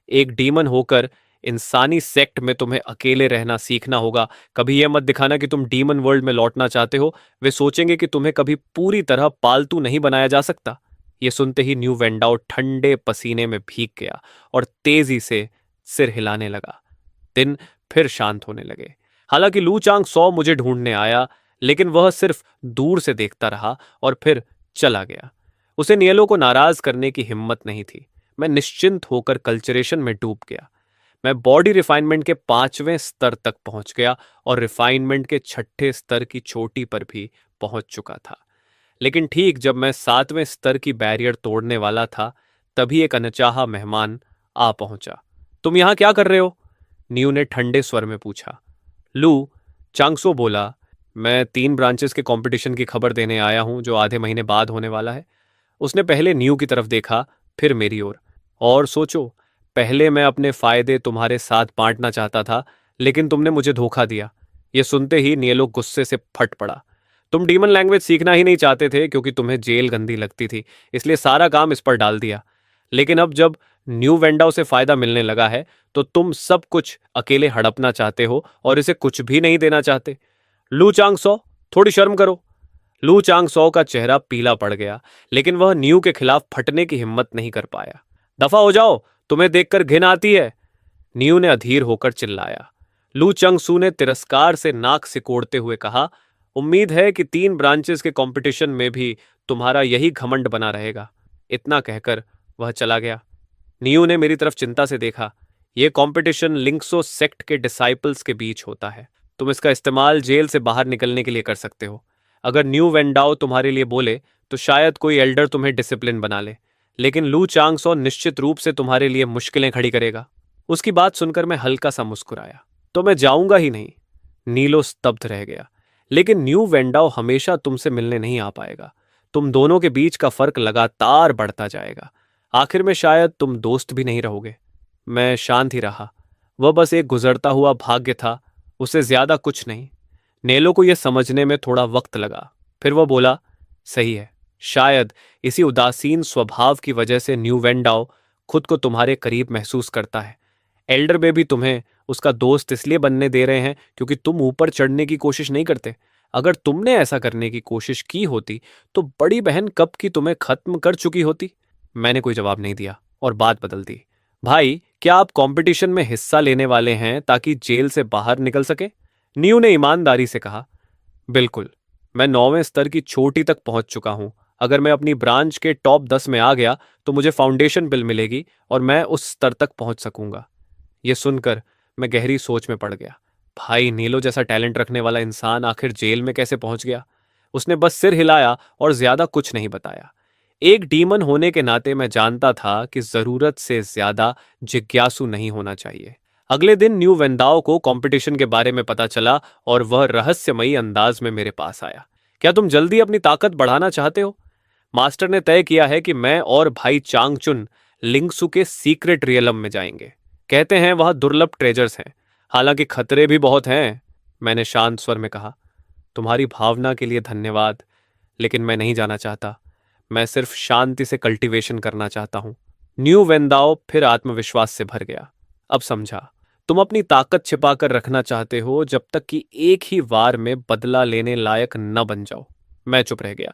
Speaker 1: एक डीमन होकर इंसानी सेक्ट में तुम्हें अकेले रहना सीखना होगा। कभी यह मत दिखाना कि तुम डीमन वर्ल्ड में लौटना चाहते हो। वे सोचेंगे कि तुम्हें कभी पूरी तरह पालतू नहीं बनाया जा सकता। यह सुनते ही न्यू वेंडाओ ठंडे पसीने में भीग गया और तेजी से सिर हिलाने लगा। दिन फिर शांत होने लगे। हालांकि लू चांग सौ मुझे ढूंढने आया, लेकिन वह सिर्फ दूर से देखता रहा और फिर चला गया। उसे नियलो को नाराज करने की हिम्मत नहीं थी। मैं निश्चिंत होकर कल्चरेशन में डूब गया। मैं बॉडी रिफाइनमेंट के 5वें स्तर तक पहुंच गया और रिफाइनमेंट के 6ठे स्तर की चोटी पर भी पहुंच चुका था। लेकिन ठीक जब मैं 7वें स्तर की बैरियर तोड़ने वाला था, तभी एक अनचाहा मेहमान आ पहुंचा। तुम यहां क्या कर रहे हो? न्यू ने ठंडे स्वर में पूछा। लू, चांगसो बोला, मैं 3 ब्रांचेस के कंपटीशन की खबर देने आया हूं जो आधे महीने बाद होने वाला है। उसने पहले न्यू की तरफ देखा, फिर मेरी ओर। और सोचो, पहले मैं अपने फायदे तुम्हारे साथ बांटना चाहता था, लेकिन तुमने मुझे धोखा दिया। यह सुनते ही नियलो गुस्से से फट पड़ा। तुम डीमन लैंग्वेज सीखना ही नहीं चाहते थे क्योंकि तुम्हें जेल गंदी लगती थी, इसलिए सारा काम इस पर डाल दिया। लेकिन अब जब न्यू वेंडाओ से फायदा मिलने लगा है, तो तुम सब कुछ अकेले हड़पना चाहते हो और इसे कुछ भी नहीं देना चाहते। लू चांग सौ, थोड़ी शर्म करो। लू चांग सौ का चेहरा पीला पड़ गया, लेकिन वह न्यू के खिलाफ फटने की हिम्मत नहीं कर पाया। दफा हो जाओ, तुम्हें देखकर घिन आती है। न्यू ने अधीर होकर चिल्लाया। लू चंगसू ने तिरस्कार से नाक सिकोड़ते हुए कहा, उम्मीद है कि 3 ब्रांचेस के कंपटीशन में भी तुम्हारा यही घमंड बना रहेगा। इतना कहकर वह चला गया। न्यू ने मेरी तरफ चिंता से देखा। ये कंपटीशन लिंक्सो सेक्ट के डिसाइपल्स के बीच होता है। तुम इसका इस्तेमाल जेल से बाहर निकलने के लिए कर सकते हो। अगर न्यू वेंडाओ तुम्हारे लिए बोले तो शायद कोई एल्डर तुम्हें डिसिप्लिन बना ले, लेकिन लू चांगसो निश्चित रूप से तुम्हारे लिए मुश्किलें खड़ी करेगा। उसकी बात सुनकर मैं हल्का सा मुस्कुराया। तो मैं जाऊंगा ही नहीं। नीलो स्तब्ध रह गया। लेकिन न्यू वेंडाओ हमेशा तुमसे मिलने नहीं आ पाएगा। तुम दोनों के बीच का फर्क लगातार बढ़ता जाएगा। आखिर में शायद तुम दोस्त भी नहीं रहोगे। मैं शांत ही रहा। वह बस एक गुजरता हुआ भाग्य था, उसे ज्यादा कुछ नहीं। नेलो को यह समझने में थोड़ा वक्त लगा। फिर वह बोला, सही है। शायद इसी उदासीन स्वभाव की वजह से न्यू वेंडाओ खुद को तुम्हारे करीब महसूस करता है। एल्डर बेबी तुम्हें उसका दोस्त इसलिए बनने दे रहे हैं क्योंकि तुम ऊपर चढ़ने की कोशिश नहीं करते। अगर तुमने ऐसा करने की कोशिश की होती तो बड़ी बहन कब की तुम्हें खत्म कर चुकी होती। मैंने कोई जवाब नहीं दिया और बात बदल दी। भाई, क्या आप कंपटीशन में हिस्सा लेने वाले हैं ताकि जेल से बाहर निकल सके? न्यू ने ईमानदारी से कहा। बिल्कुल। मैं 9वें स्तर की चोटी तक पहुंच चुका हूं। अगर मैं अपनी ब्रांच के टॉप 10 में आ गया तो मुझे फाउंडेशन बिल मिलेगी और मैं उस स्तर तक पहुंच सकूंगा। यह सुनकर मैं गहरी सोच में पड़ गया। भाई, नीलो जैसा टैलेंट रखने वाला इंसान आखिर जेल में कैसे पहुंच गया? उसने बस सिर हिलाया और ज्यादा कुछ नहीं बताया। एक डीमन होने के नाते मैं जानता था कि जरूरत से ज्यादा जिज्ञासु नहीं होना चाहिए। अगले दिन न्यू वेंदाओ को कंपटीशन के बारे में पता चला और वह रहस्यमयी अंदाज में मेरे पास आया। क्या तुम जल्दी अपनी ताकत बढ़ाना चाहते हो? मास्टर ने तय किया है कि मैं और भाई चांगचुन लिंगसू के सीक्रेट रियलम में जाएंगे। कहते हैं वहां दुर्लभ ट्रेजर्स हैं, हालांकि खतरे भी बहुत हैं। मैंने शांत स्वर में कहा। तुम्हारी भावना के लिए धन्यवाद, लेकिन मैं नहीं जाना चाहता। मैं सिर्फ शांति से कल्टीवेशन करना चाहता हूं। न्यू वेंदाओ फिर आत्मविश्वास से भर गया। अब समझा, तुम अपनी ताकत छिपाकर रखना चाहते हो जब तक कि एक ही वार में बदला लेने लायक न बन जाओ। मैं चुप रह गया।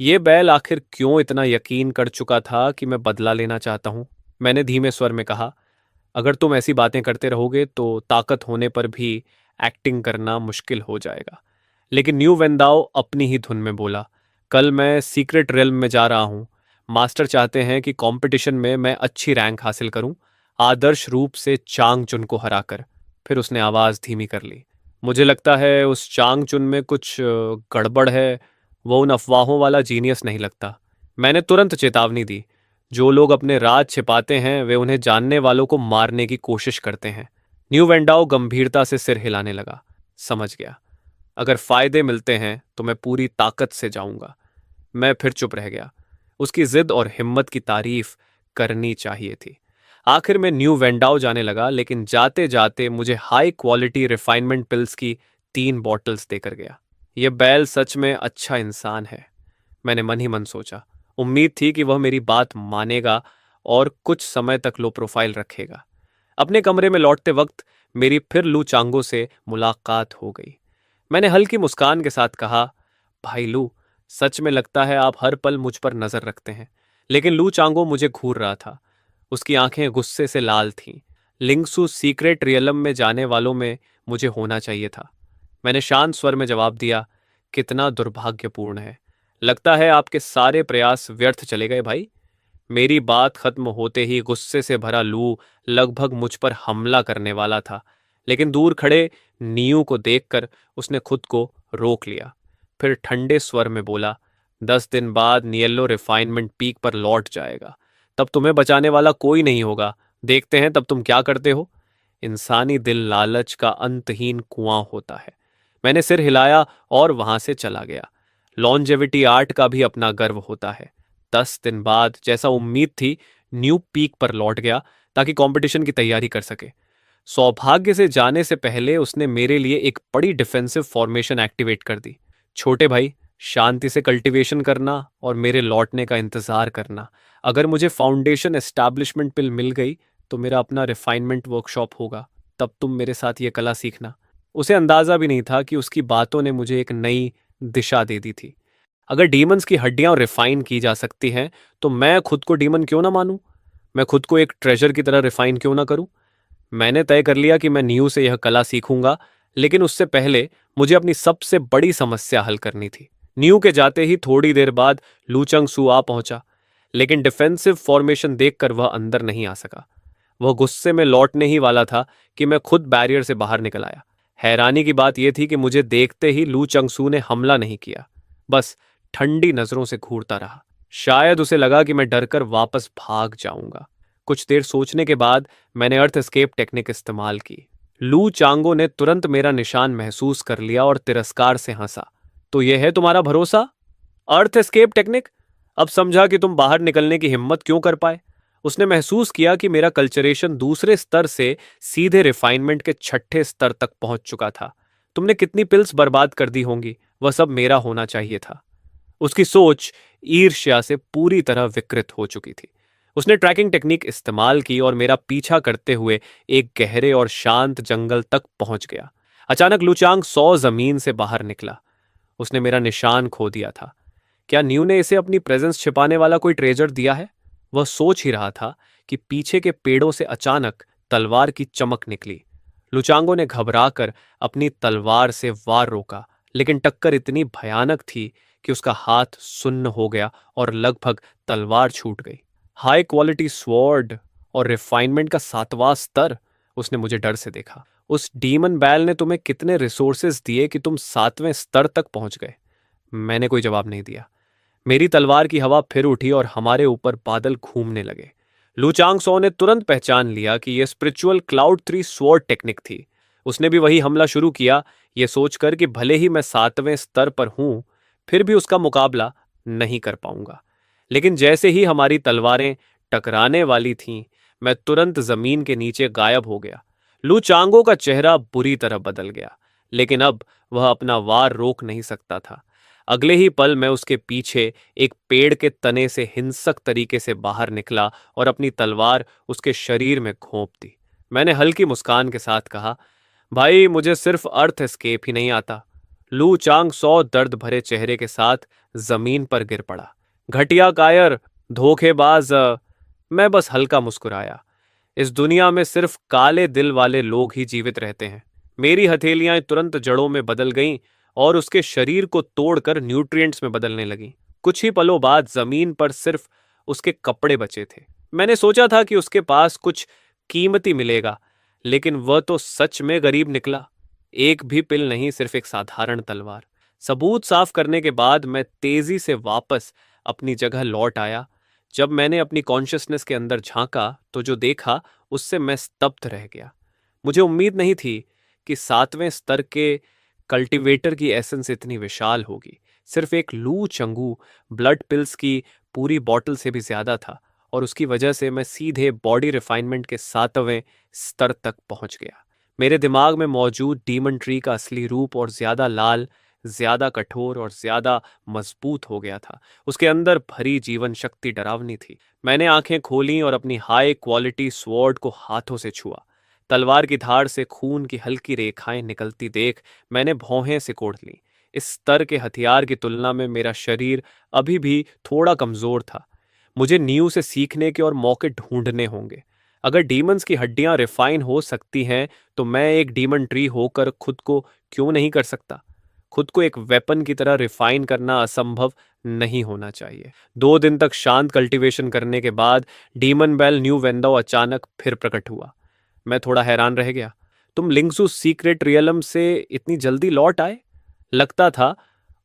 Speaker 1: ये बैल आखिर क्यों इतना यकीन कर चुका था कि मैं बदला लेना चाहता हूं? मैंने धीमे स्वर में कहा, अगर तुम ऐसी बातें करते रहोगे तो ताकत होने पर भी एक्टिंग करना मुश्किल हो जाएगा। लेकिन न्यू वेंदाओ अपनी ही धुन में बोला, कल मैं सीक्रेट रेल्म में जा रहा हूं। मास्टर चाहते हैं कि कंपटीशन में मैं अच्छी रैंक हासिल करूं, आदर्श रूप से चांगचुन को हराकर। फिर उसने आवाज धीमी कर ली। मुझे लगता है उस चांगचुन में कुछ गड़बड़ है। वो उन अफवाहों वाला जीनियस नहीं लगता। मैंने तुरंत चेतावनी दी। जो लोग अपने राज छिपाते हैं वे उन्हें जानने वालों को मारने की कोशिश करते हैं। न्यू वेंडाओ गंभीरता से सिर हिलाने लगा। समझ गया। अगर फायदे मिलते हैं तो मैं पूरी ताकत से जाऊंगा। मैं फिर चुप रह गया। उसकी जिद और हिम्मत की तारीफ करनी चाहिए थी। आखिर में न्यू वेंडाओ जाने लगा, लेकिन जाते जाते मुझे हाई क्वालिटी रिफाइनमेंट पिल्स की 3 बॉटल्स देकर गया। यह बैल सच में अच्छा इंसान है, मैंने मन ही मन सोचा। उम्मीद थी कि वह मेरी बात मानेगा और कुछ समय तक लो प्रोफाइल रखेगा। अपने कमरे में लौटते वक्त मेरी फिर लू चांगो से मुलाकात हो गई। मैंने हल्की मुस्कान के साथ कहा, भाई लू, सच में लगता है आप हर पल मुझ पर नजर रखते हैं। लेकिन लू चांगो मुझे घूर रहा था। उसकी आंखें गुस्से से लाल थीं। लिंगसू सीक्रेट रियलम में जाने वालों में मुझे होना चाहिए था। मैंने शांत स्वर में जवाब दिया, कितना दुर्भाग्यपूर्ण है। लगता है आपके सारे प्रयास व्यर्थ चले गए भाई। मेरी बात खत्म होते ही गुस्से से भरा लू लगभग मुझ पर हमला करने वाला था, लेकिन दूर खड़े नीयू को देखकर उसने खुद को रोक लिया। फिर ठंडे स्वर में बोला, 10 दिन बाद नियल्लो रिफाइनमेंट पीक पर लौट जाएगा। तब तुम्हें बचाने वाला कोई नहीं होगा। देखते हैं तब तुम क्या करते हो। इंसानी दिल लालच का अंतहीन कुआं होता है। मैंने सिर हिलाया और वहां से चला गया। लॉन्जेविटी आर्ट का भी अपना गर्व होता है। 10 दिन बाद, जैसा उम्मीद थी, न्यू पीक पर लौट गया ताकि कंपटीशन की तैयारी कर सके। सौभाग्य से जाने से पहले उसने मेरे लिए एक बड़ी डिफेंसिव फॉर्मेशन एक्टिवेट कर दी। छोटे भाई, शांति से कल्टीवेशन करना और मेरे लौटने का इंतजार करना। अगर मुझे फाउंडेशन एस्टैब्लिशमेंट पिल मिल गई तो मेरा अपना रिफाइनमेंट वर्कशॉप होगा। तब तुम मेरे साथ ये कला सीखना। उसे अंदाजा भी नहीं था कि उसकी बातों ने मुझे एक नई दिशा दे दी थी। अगर डीमंस की हड्डियां रिफाइन की जा सकती हैं तो मैं खुद को डीमन क्यों ना मानूं? मैं खुद को एक ट्रेजर की तरह रिफाइन क्यों ना करूं? मैंने तय कर लिया कि मैं न्यू से यह कला सीखूंगा, लेकिन उससे पहले मुझे अपनी सबसे बड़ी समस्या हल करनी थी। न्यू के जाते ही थोड़ी देर बाद लूचंग सू आ पहुंचा, लेकिन डिफेंसिव फॉर्मेशन देखकर वह अंदर नहीं आ सका। वह गुस्से में लौटने ही वाला था कि मैं खुद बैरियर से बाहर निकल आया। हैरानी की बात यह थी कि मुझे देखते ही लू चंगसू ने हमला नहीं किया, बस ठंडी नजरों से घूरता रहा। शायद उसे लगा कि मैं डरकर वापस भाग जाऊंगा। कुछ देर सोचने के बाद मैंने अर्थ एस्केप टेक्निक इस्तेमाल की। लू चांगो ने तुरंत मेरा निशान महसूस कर लिया और तिरस्कार से हंसा। तो यह है तुम्हारा भरोसा, अर्थ एस्केप टेक्निक? अब समझा कि तुम बाहर निकलने की हिम्मत क्यों कर पाए। उसने महसूस किया कि मेरा कल्चरेशन दूसरे स्तर से सीधे रिफाइनमेंट के छठे स्तर तक पहुंच चुका था। तुमने कितनी पिल्स बर्बाद कर दी होंगी, वह सब मेरा होना चाहिए था। उसकी सोच ईर्ष्या से पूरी तरह विकृत हो चुकी थी। उसने ट्रैकिंग टेक्निक इस्तेमाल की और मेरा पीछा करते हुए एक गहरे और शांत जंगल तक पहुंच गया। अचानक लुचांग 100 जमीन से बाहर निकला। उसने मेरा निशान खो दिया था। क्या न्यू ने इसे अपनी प्रेजेंस छिपाने वाला कोई ट्रेजर दिया है? वह सोच ही रहा था कि पीछे के पेड़ों से अचानक तलवार की चमक निकली। लुचांगो ने घबराकर अपनी तलवार से वार रोका, लेकिन टक्कर इतनी भयानक थी कि उसका हाथ सुन्न हो गया और लगभग तलवार छूट गई। हाई क्वालिटी स्वॉर्ड और रिफाइनमेंट का 7वां स्तर। उसने मुझे डर से देखा। उस डीमन बैल ने तुम्हें कितने रिसोर्सेज दिए कि तुम 7वें स्तर तक पहुंच गए? मैंने कोई जवाब नहीं दिया। मेरी तलवार की हवा फिर उठी और हमारे ऊपर बादल घूमने लगे। लुचांग सो ने तुरंत पहचान लिया कि यह स्पिरिचुअल क्लाउड 3 स्वॉर्ड टेक्निक थी। उसने भी वही हमला शुरू किया, यह सोचकर कि भले ही मैं 7वें स्तर पर हूं, फिर भी उसका मुकाबला नहीं कर पाऊंगा। लेकिन जैसे ही हमारी तलवारें टकराने वाली थीं, मैं तुरंत जमीन के नीचे गायब हो गया। लू चांगो का चेहरा बुरी तरह बदल गया, लेकिन अब वह अपना वार रोक नहीं सकता था। अगले ही पल मैं उसके पीछे एक पेड़ के तने से हिंसक तरीके से बाहर निकला और अपनी तलवार उसके शरीर में घोंप दी। मैंने हल्की मुस्कान के साथ कहा, भाई मुझे सिर्फ अर्थ एस्केप ही नहीं आता। लू चांग 100 दर्द भरे चेहरे के साथ जमीन पर गिर पड़ा। घटिया कायर, धोखेबाज। मैं बस हल्का मुस्कुराया। इस दुनिया में सिर्फ काले दिल वाले लोग ही जीवित रहते हैं। मेरी हथेलियां तुरंत जड़ों में बदल गईं और उसके शरीर को तोड़कर न्यूट्रिएंट्स में बदलने लगीं। कुछ ही पलों बाद जमीन पर सिर्फ उसके कपड़े बचे थे। मैंने सोचा था कि उसके पास कुछ कीमती मिलेगा, लेकिन वह तो सच में गरीब निकला। एक भी पिल नहीं, सिर्फ एक साधारण तलवार। सबूत साफ करने के बाद मैं तेजी से वापस अपनी जगह लौट आया। जब मैंने अपनी कॉन्शियसनेस के अंदर झांका तो जो देखा उससे मैं स्तब्ध रह गया। मुझे उम्मीद नहीं थी कि 7वें स्तर के कल्टीवेटर की एसेंस इतनी विशाल होगी। सिर्फ एक लू चंगू ब्लड पिल्स की पूरी बॉटल से भी ज्यादा था, और उसकी वजह से मैं सीधे बॉडी रिफाइनमेंट के 7वें स्तर तक पहुंच गया। मेरे दिमाग में मौजूद डीमन ट्री का असली रूप और ज्यादा लाल, ज्यादा कठोर और ज्यादा मजबूत हो गया था। उसके अंदर भरी जीवन शक्ति डरावनी थी। मैंने आंखें खोली और अपनी हाई क्वालिटी स्वॉर्ड को हाथों से छुआ। तलवार की धार से खून की हल्की रेखाएं निकलती देख मैंने भौहें सिकोड़ ली। इस स्तर के हथियार की तुलना में मेरा शरीर अभी भी थोड़ा कमजोर था। मुझे न्यू से सीखने के और मौके ढूंढने होंगे। अगर डीमंस की हड्डियां रिफाइन हो सकती हैं, तो मैं एक डीमन ट्री होकर खुद को क्यों नहीं कर सकता? खुद को एक वेपन की तरह रिफाइन करना असंभव नहीं होना चाहिए। 2 दिन तक शांत कल्टीवेशन करने के बाद डीमन बेल न्यू वेंदाओ अचानक फिर प्रकट हुआ। मैं थोड़ा हैरान रह गया। तुम लिंगसू सीक्रेट रियलम से इतनी जल्दी लौट आए? लगता था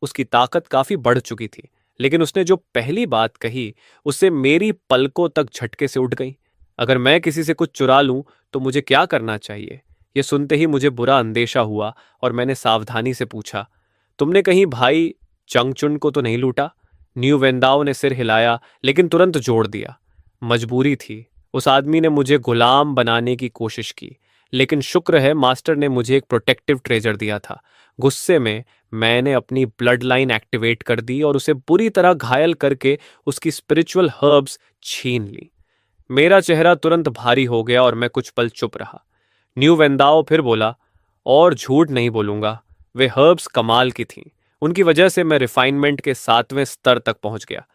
Speaker 1: उसकी ताकत काफी बढ़ चुकी थी, लेकिन उसने जो पहली बात कही उससे मेरी पलकों तक झटके से उठ गई। अगर मैं किसी से कुछ चुरा लूं तो मुझे क्या करना चाहिए? यह सुनते ही मुझे बुरा अंदेशा हुआ और मैंने सावधानी से पूछा, तुमने कहीं भाई चंगचुन को तो नहीं लूटा? न्यू वेंदाओ ने सिर हिलाया, लेकिन तुरंत जोड़ दिया, मजबूरी थी। उस आदमी ने मुझे गुलाम बनाने की कोशिश की, लेकिन शुक्र है मास्टर ने मुझे एक प्रोटेक्टिव ट्रेजर दिया था। गुस्से में मैंने अपनी ब्लड लाइन एक्टिवेट कर दी और उसे बुरी तरह घायल करके उसकी स्पिरिचुअल हर्ब्स छीन ली। मेरा चेहरा तुरंत भारी हो गया और मैं कुछ पल चुप रहा। न्यू वेंदाओ फिर बोला, और झूठ नहीं बोलूंगा, वे हर्ब्स कमाल की थीं। उनकी वजह से मैं रिफाइनमेंट के 7वें स्तर तक पहुंच गया।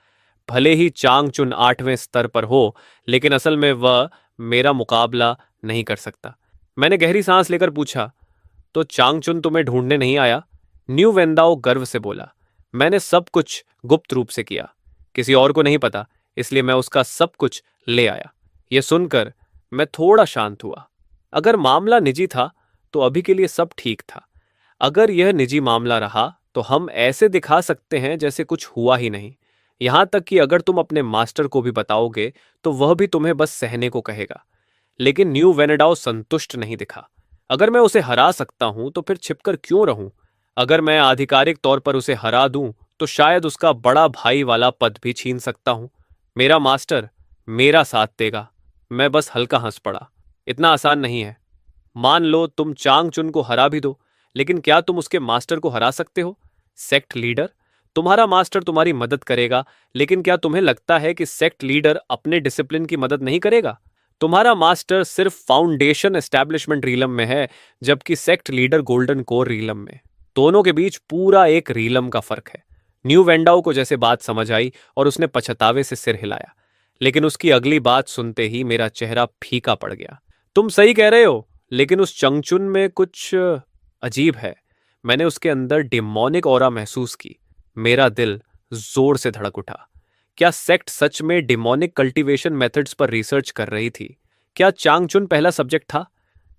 Speaker 1: भले ही चांगचुन 8वें स्तर पर हो, लेकिन असल में वह मेरा मुकाबला नहीं कर सकता। मैंने गहरी सांस लेकर पूछा, तो चांगचुन तुम्हें ढूंढने नहीं आया? न्यू वेंदाओ गर्व से बोला, मैंने सब कुछ गुप्त रूप से किया। किसी और को नहीं पता, इसलिए मैं उसका सब कुछ ले आया। यह सुनकर मैं थोड़ा शांत हुआ। अगर मामला निजी था तो अभी के लिए सब ठीक था। अगर यह निजी मामला रहा तो हम ऐसे दिखा सकते हैं जैसे कुछ हुआ ही नहीं। यहां तक कि अगर तुम अपने मास्टर को भी बताओगे तो वह भी तुम्हें बस सहने को कहेगा। लेकिन न्यू वेनेडाओ संतुष्ट नहीं दिखा। अगर मैं उसे हरा सकता हूं तो फिर छिपकर क्यों रहूं? अगर मैं आधिकारिक तौर पर उसे हरा दूं तो शायद उसका बड़ा भाई वाला पद भी छीन सकता हूं। मेरा मास्टर मेरा साथ देगा। मैं बस हल्का हंस पड़ा। इतना आसान नहीं है। मान लो तुम चांग चुन को हरा भी दो, लेकिन क्या तुम उसके मास्टर को हरा सकते हो? Sect leader? तुम्हारा मास्टर तुम्हारी मदद करेगा, लेकिन क्या तुम्हें लगता है कि सेक्ट लीडर अपने डिसिप्लिन की मदद नहीं करेगा? तुम्हारा मास्टर सिर्फ फाउंडेशन एस्टैब्लिशमेंट रीलम में है, जबकि सेक्ट लीडर गोल्डन कोर रीलम में। दोनों के बीच पूरा एक रीलम का फर्क है। न्यू वेंडाओ को जैसे बात समझ आई और उसने पछतावे से सिर हिलाया, लेकिन उसकी अगली बात सुनते ही मेरा चेहरा फीका पड़ गया। तुम सही कह रहे हो, लेकिन उस चंगचुन में कुछ अजीब है। मैंने उसके अंदर डिमोनिक ऑरा महसूस की। मेरा दिल जोर से धड़क उठा। क्या सेक्ट सच में डिमोनिक कल्टीवेशन मेथड्स पर रिसर्च कर रही थी? क्या चांगचुन पहला सब्जेक्ट था?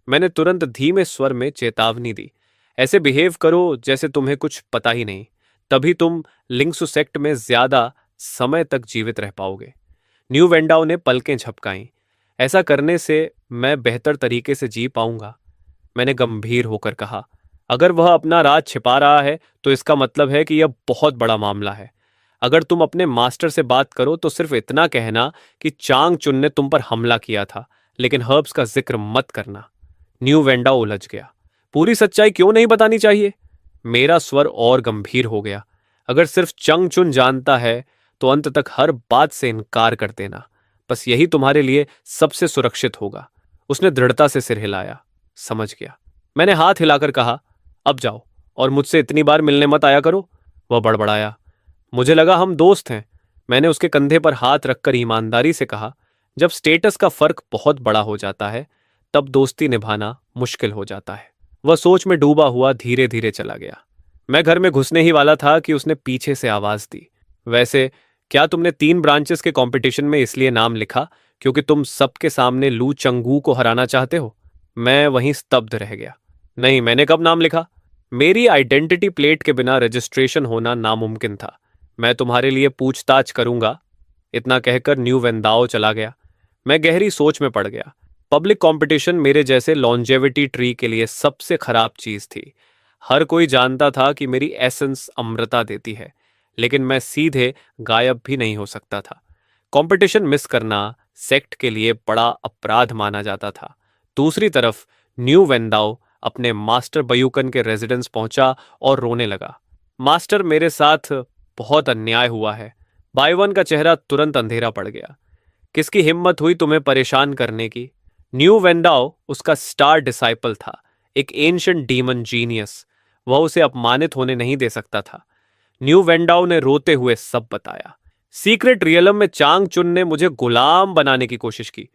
Speaker 1: मैंने तुरंत धीमे स्वर में चेतावनी दी, ऐसे बिहेव करो जैसे तुम्हें कुछ पता ही नहीं। तभी तुम लिंक्सु सेक्ट में ज्यादा समय तक जीवित रह पाओगे। न्यू वेंडाओ ने पलकें झपकाईं। ऐसा करने से मैं बेहतर तरीके से जी पाऊंगा, मैंने गंभीर होकर कहा। अगर वह अपना राज छिपा रहा है तो इसका मतलब है कि यह बहुत बड़ा मामला है। अगर तुम अपने मास्टर से बात करो तो सिर्फ इतना कहना कि चांग चुन ने तुम पर हमला किया था, लेकिन हर्ब्स का जिक्र मत करना। न्यू वेंडाओ उलझ गया। पूरी सच्चाई क्यों नहीं बतानी चाहिए? मेरा स्वर और गंभीर हो गया। अगर सिर्फ चंग चुन जानता है तो अंत तक हर बात से इनकार कर देना। बस यही तुम्हारे लिए सबसे सुरक्षित होगा। उसने दृढ़ता से सिर हिलाया। समझ गया, मैंने हाथ हिलाकर कहा। अब जाओ और मुझसे इतनी बार मिलने मत आया करो। वह बड़बड़ाया। मुझे लगा हम दोस्त हैं। मैंने उसके कंधे पर हाथ रखकर ईमानदारी से कहा, जब स्टेटस का फर्क बहुत बड़ा हो जाता है तब दोस्ती निभाना मुश्किल हो जाता है। वह सोच में डूबा हुआ धीरे धीरे चला गया। मैं घर में घुसने ही वाला था कि उसने पीछे से आवाज दी, वैसे क्या तुमने 3 ब्रांचेस के कंपटीशन में इसलिए नाम लिखा क्योंकि तुम सबके सामने लू चंगू को हराना चाहते हो? मैं वहीं स्तब्ध रह गया। नहीं, मैंने कब नाम लिखा? मेरी आइडेंटिटी प्लेट के बिना रजिस्ट्रेशन होना नामुमकिन था। मैं तुम्हारे लिए पूछताछ करूंगा। इतना कहकर न्यू वेंदाओ चला गया। मैं गहरी सोच में पड़ गया। पब्लिक कंपटीशन मेरे जैसे लॉन्जेविटी ट्री के लिए सबसे खराब चीज थी। हर कोई जानता था कि मेरी एसेंस अमृता देती है, लेकिन मैं सीधे गायब भी नहीं हो सकता था। कंपटीशन मिस करना सेक्ट के लिए बड़ा अपराध माना जाता था। दूसरी तरफ न्यू वेंदाओ अपने मास्टर बयूकन के रेजिडेंस पहुंचा और रोने लगा। मास्टर, मेरे साथ बहुत अन्याय हुआ है। बाइवन का चेहरा तुरंत अंधेरा पड़ गया। किसकी हिम्मत हुई तुम्हें परेशान करने की? न्यू वेंडाओ उसका स्टार डिसाइपल था, एक एंशिएंट डीमन जीनियस। वह उसे अपमानित होने नहीं दे सकता था। न्यू वेंडाओ ने रोते हुए सब बताया। सीक्रेट रियलम में चांग चुन ने मुझे गुलाम बनाने की कोशिश की।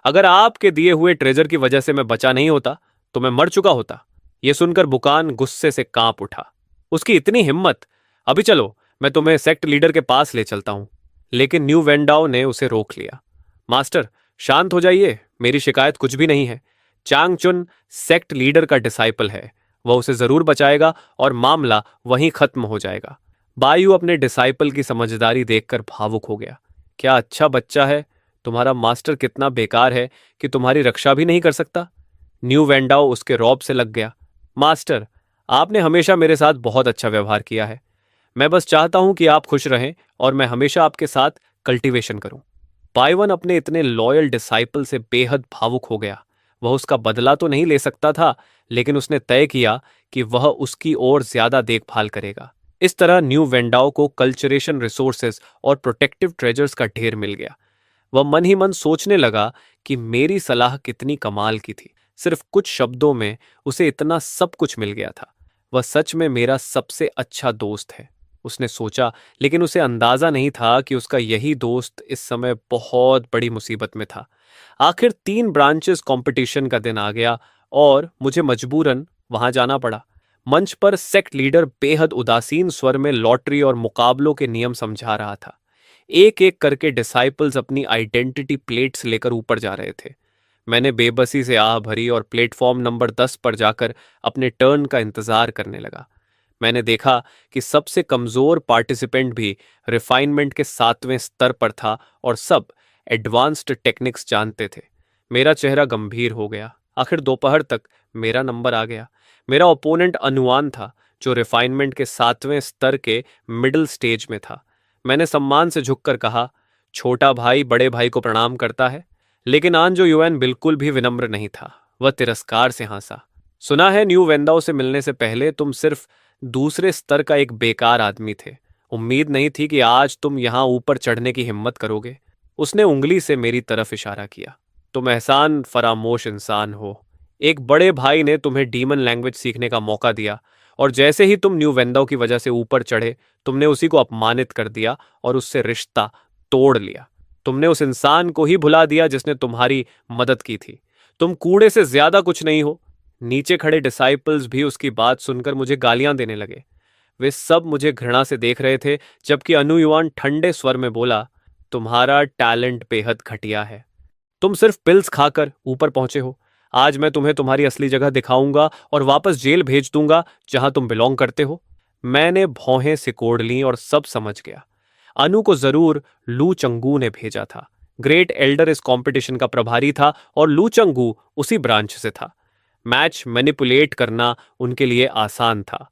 Speaker 1: अगर आपके दिए हुए ट्रेजर की वजह से मैं बचा नहीं होता तो मैं मर चुका होता। यह सुनकर बुकान गुस्से से कांप उठा। उसकी इतनी हिम्मत! अभी चलो, मैं तुम्हें सेक्ट लीडर के पास ले चलता हूं। लेकिन न्यू वेंडाओ ने उसे रोक लिया। मास्टर, शांत हो जाइए, मेरी शिकायत कुछ भी नहीं है। चांग चुन सेक्ट लीडर का डिसाइपल है। वह उसे जरूर बचाएगा और मामला वहीं खत्म हो जाएगा। बायू अपने डिसाइपल की समझदारी देखकर भावुक हो गया। क्या अच्छा बच्चा है। तुम्हारा मास्टर कितना बेकार है कि तुम्हारी रक्षा भी नहीं कर सकता। न्यू वेंडाओ उसके रौब से लग गया। मास्टर, आपने हमेशा मेरे साथ बहुत अच्छा व्यवहार किया है। मैं बस चाहता हूं कि आप खुश रहें और मैं हमेशा आपके साथ कल्टीवेशन करूं। बाइवन अपने इतने लॉयल डिसाइपल से बेहद भावुक हो गया। वह उसका बदला तो नहीं ले सकता था, लेकिन उसने तय किया कि वह उसकी ओर ज्यादा देखभाल करेगा। इस तरह न्यू वेंडाओ को कल्चरेशन रिसोर्सेज और प्रोटेक्टिव ट्रेजर्स का ढेर मिल गया। वह मन ही मन सोचने लगा कि मेरी सलाह कितनी कमाल की थी। सिर्फ कुछ शब्दों में उसे इतना सब कुछ मिल गया था। वह सच में मेरा सबसे अच्छा दोस्त है, उसने सोचा, लेकिन उसे अंदाजा नहीं था कि उसका यही दोस्त इस समय बहुत बड़ी मुसीबत में था। आखिर 3 ब्रांचेस कंपटीशन का दिन आ गया और मुझे मजबूरन वहां जाना पड़ा। मंच पर सेक्ट लीडर बेहद उदासीन स्वर में लॉटरी और मुकाबलों के नियम समझा रहा था। एक एक करके डिसाइपल्स अपनी आइडेंटिटी प्लेट्स लेकर ऊपर जा रहे थे। मैंने बेबसी से आह भरी और प्लेटफॉर्म नंबर 10 पर जाकर अपने टर्न का इंतजार करने लगा। मैंने देखा कि सबसे कमजोर पार्टिसिपेंट भी रिफाइनमेंट के 7वें स्तर पर था और सब एडवांस्ड टेक्निक्स जानते थे। मेरा चेहरा गंभीर हो गया। आखिर दोपहर तक मेरा नंबर आ गया। मेरा ओपोनेंट अनुमान था, जो रिफाइनमेंट के 7वें स्तर के मिडिल स्टेज में था। मैंने सम्मान से झुककर कहा, छोटा भाई बड़े भाई को प्रणाम करता है। लेकिन आंजो युएन बिल्कुल भी विनम्र नहीं था। वह तिरस्कार से हंसा। सुना है न्यू वेंदाओ से मिलने से पहले तुम सिर्फ दूसरे स्तर का एक बेकार आदमी थे। उम्मीद नहीं थी कि आज तुम यहां ऊपर चढ़ने की हिम्मत करोगे। उसने उंगली से मेरी तरफ इशारा किया। तुम एहसान फरामोश इंसान हो। एक बड़े भाई ने तुम्हें डीमन लैंग्वेज सीखने का मौका दिया और जैसे ही तुम न्यू वेंदाओ की वजह से ऊपर चढ़े, तुमने उसी को अपमानित कर दिया और उससे रिश्ता तोड़ लिया। तुमने उस इंसान को ही भुला दिया जिसने तुम्हारी मदद की थी। तुम कूड़े से ज्यादा कुछ नहीं हो। नीचे खड़े डिसाइपल्स भी उसकी बात सुनकर मुझे गालियां देने लगे। वे सब मुझे घृणा से देख रहे थे, जबकि अनु युआन ठंडे स्वर में बोला, तुम्हारा टैलेंट बेहद घटिया है। तुम सिर्फ पिल्स खाकर ऊपर पहुंचे हो। आज मैं तुम्हें तुम्हारी असली जगह दिखाऊंगा और वापस जेल भेज दूंगा जहां तुम बिलोंग करते हो। मैंने भौहें सिकोड़ लीं और सब समझ गया। अनु को जरूर लू चंगू ने भेजा था। ग्रेट एल्डर इस कंपटीशन का प्रभारी था और लू चंगू उसी ब्रांच से था। मैच मैनिपुलेट करना उनके लिए आसान था।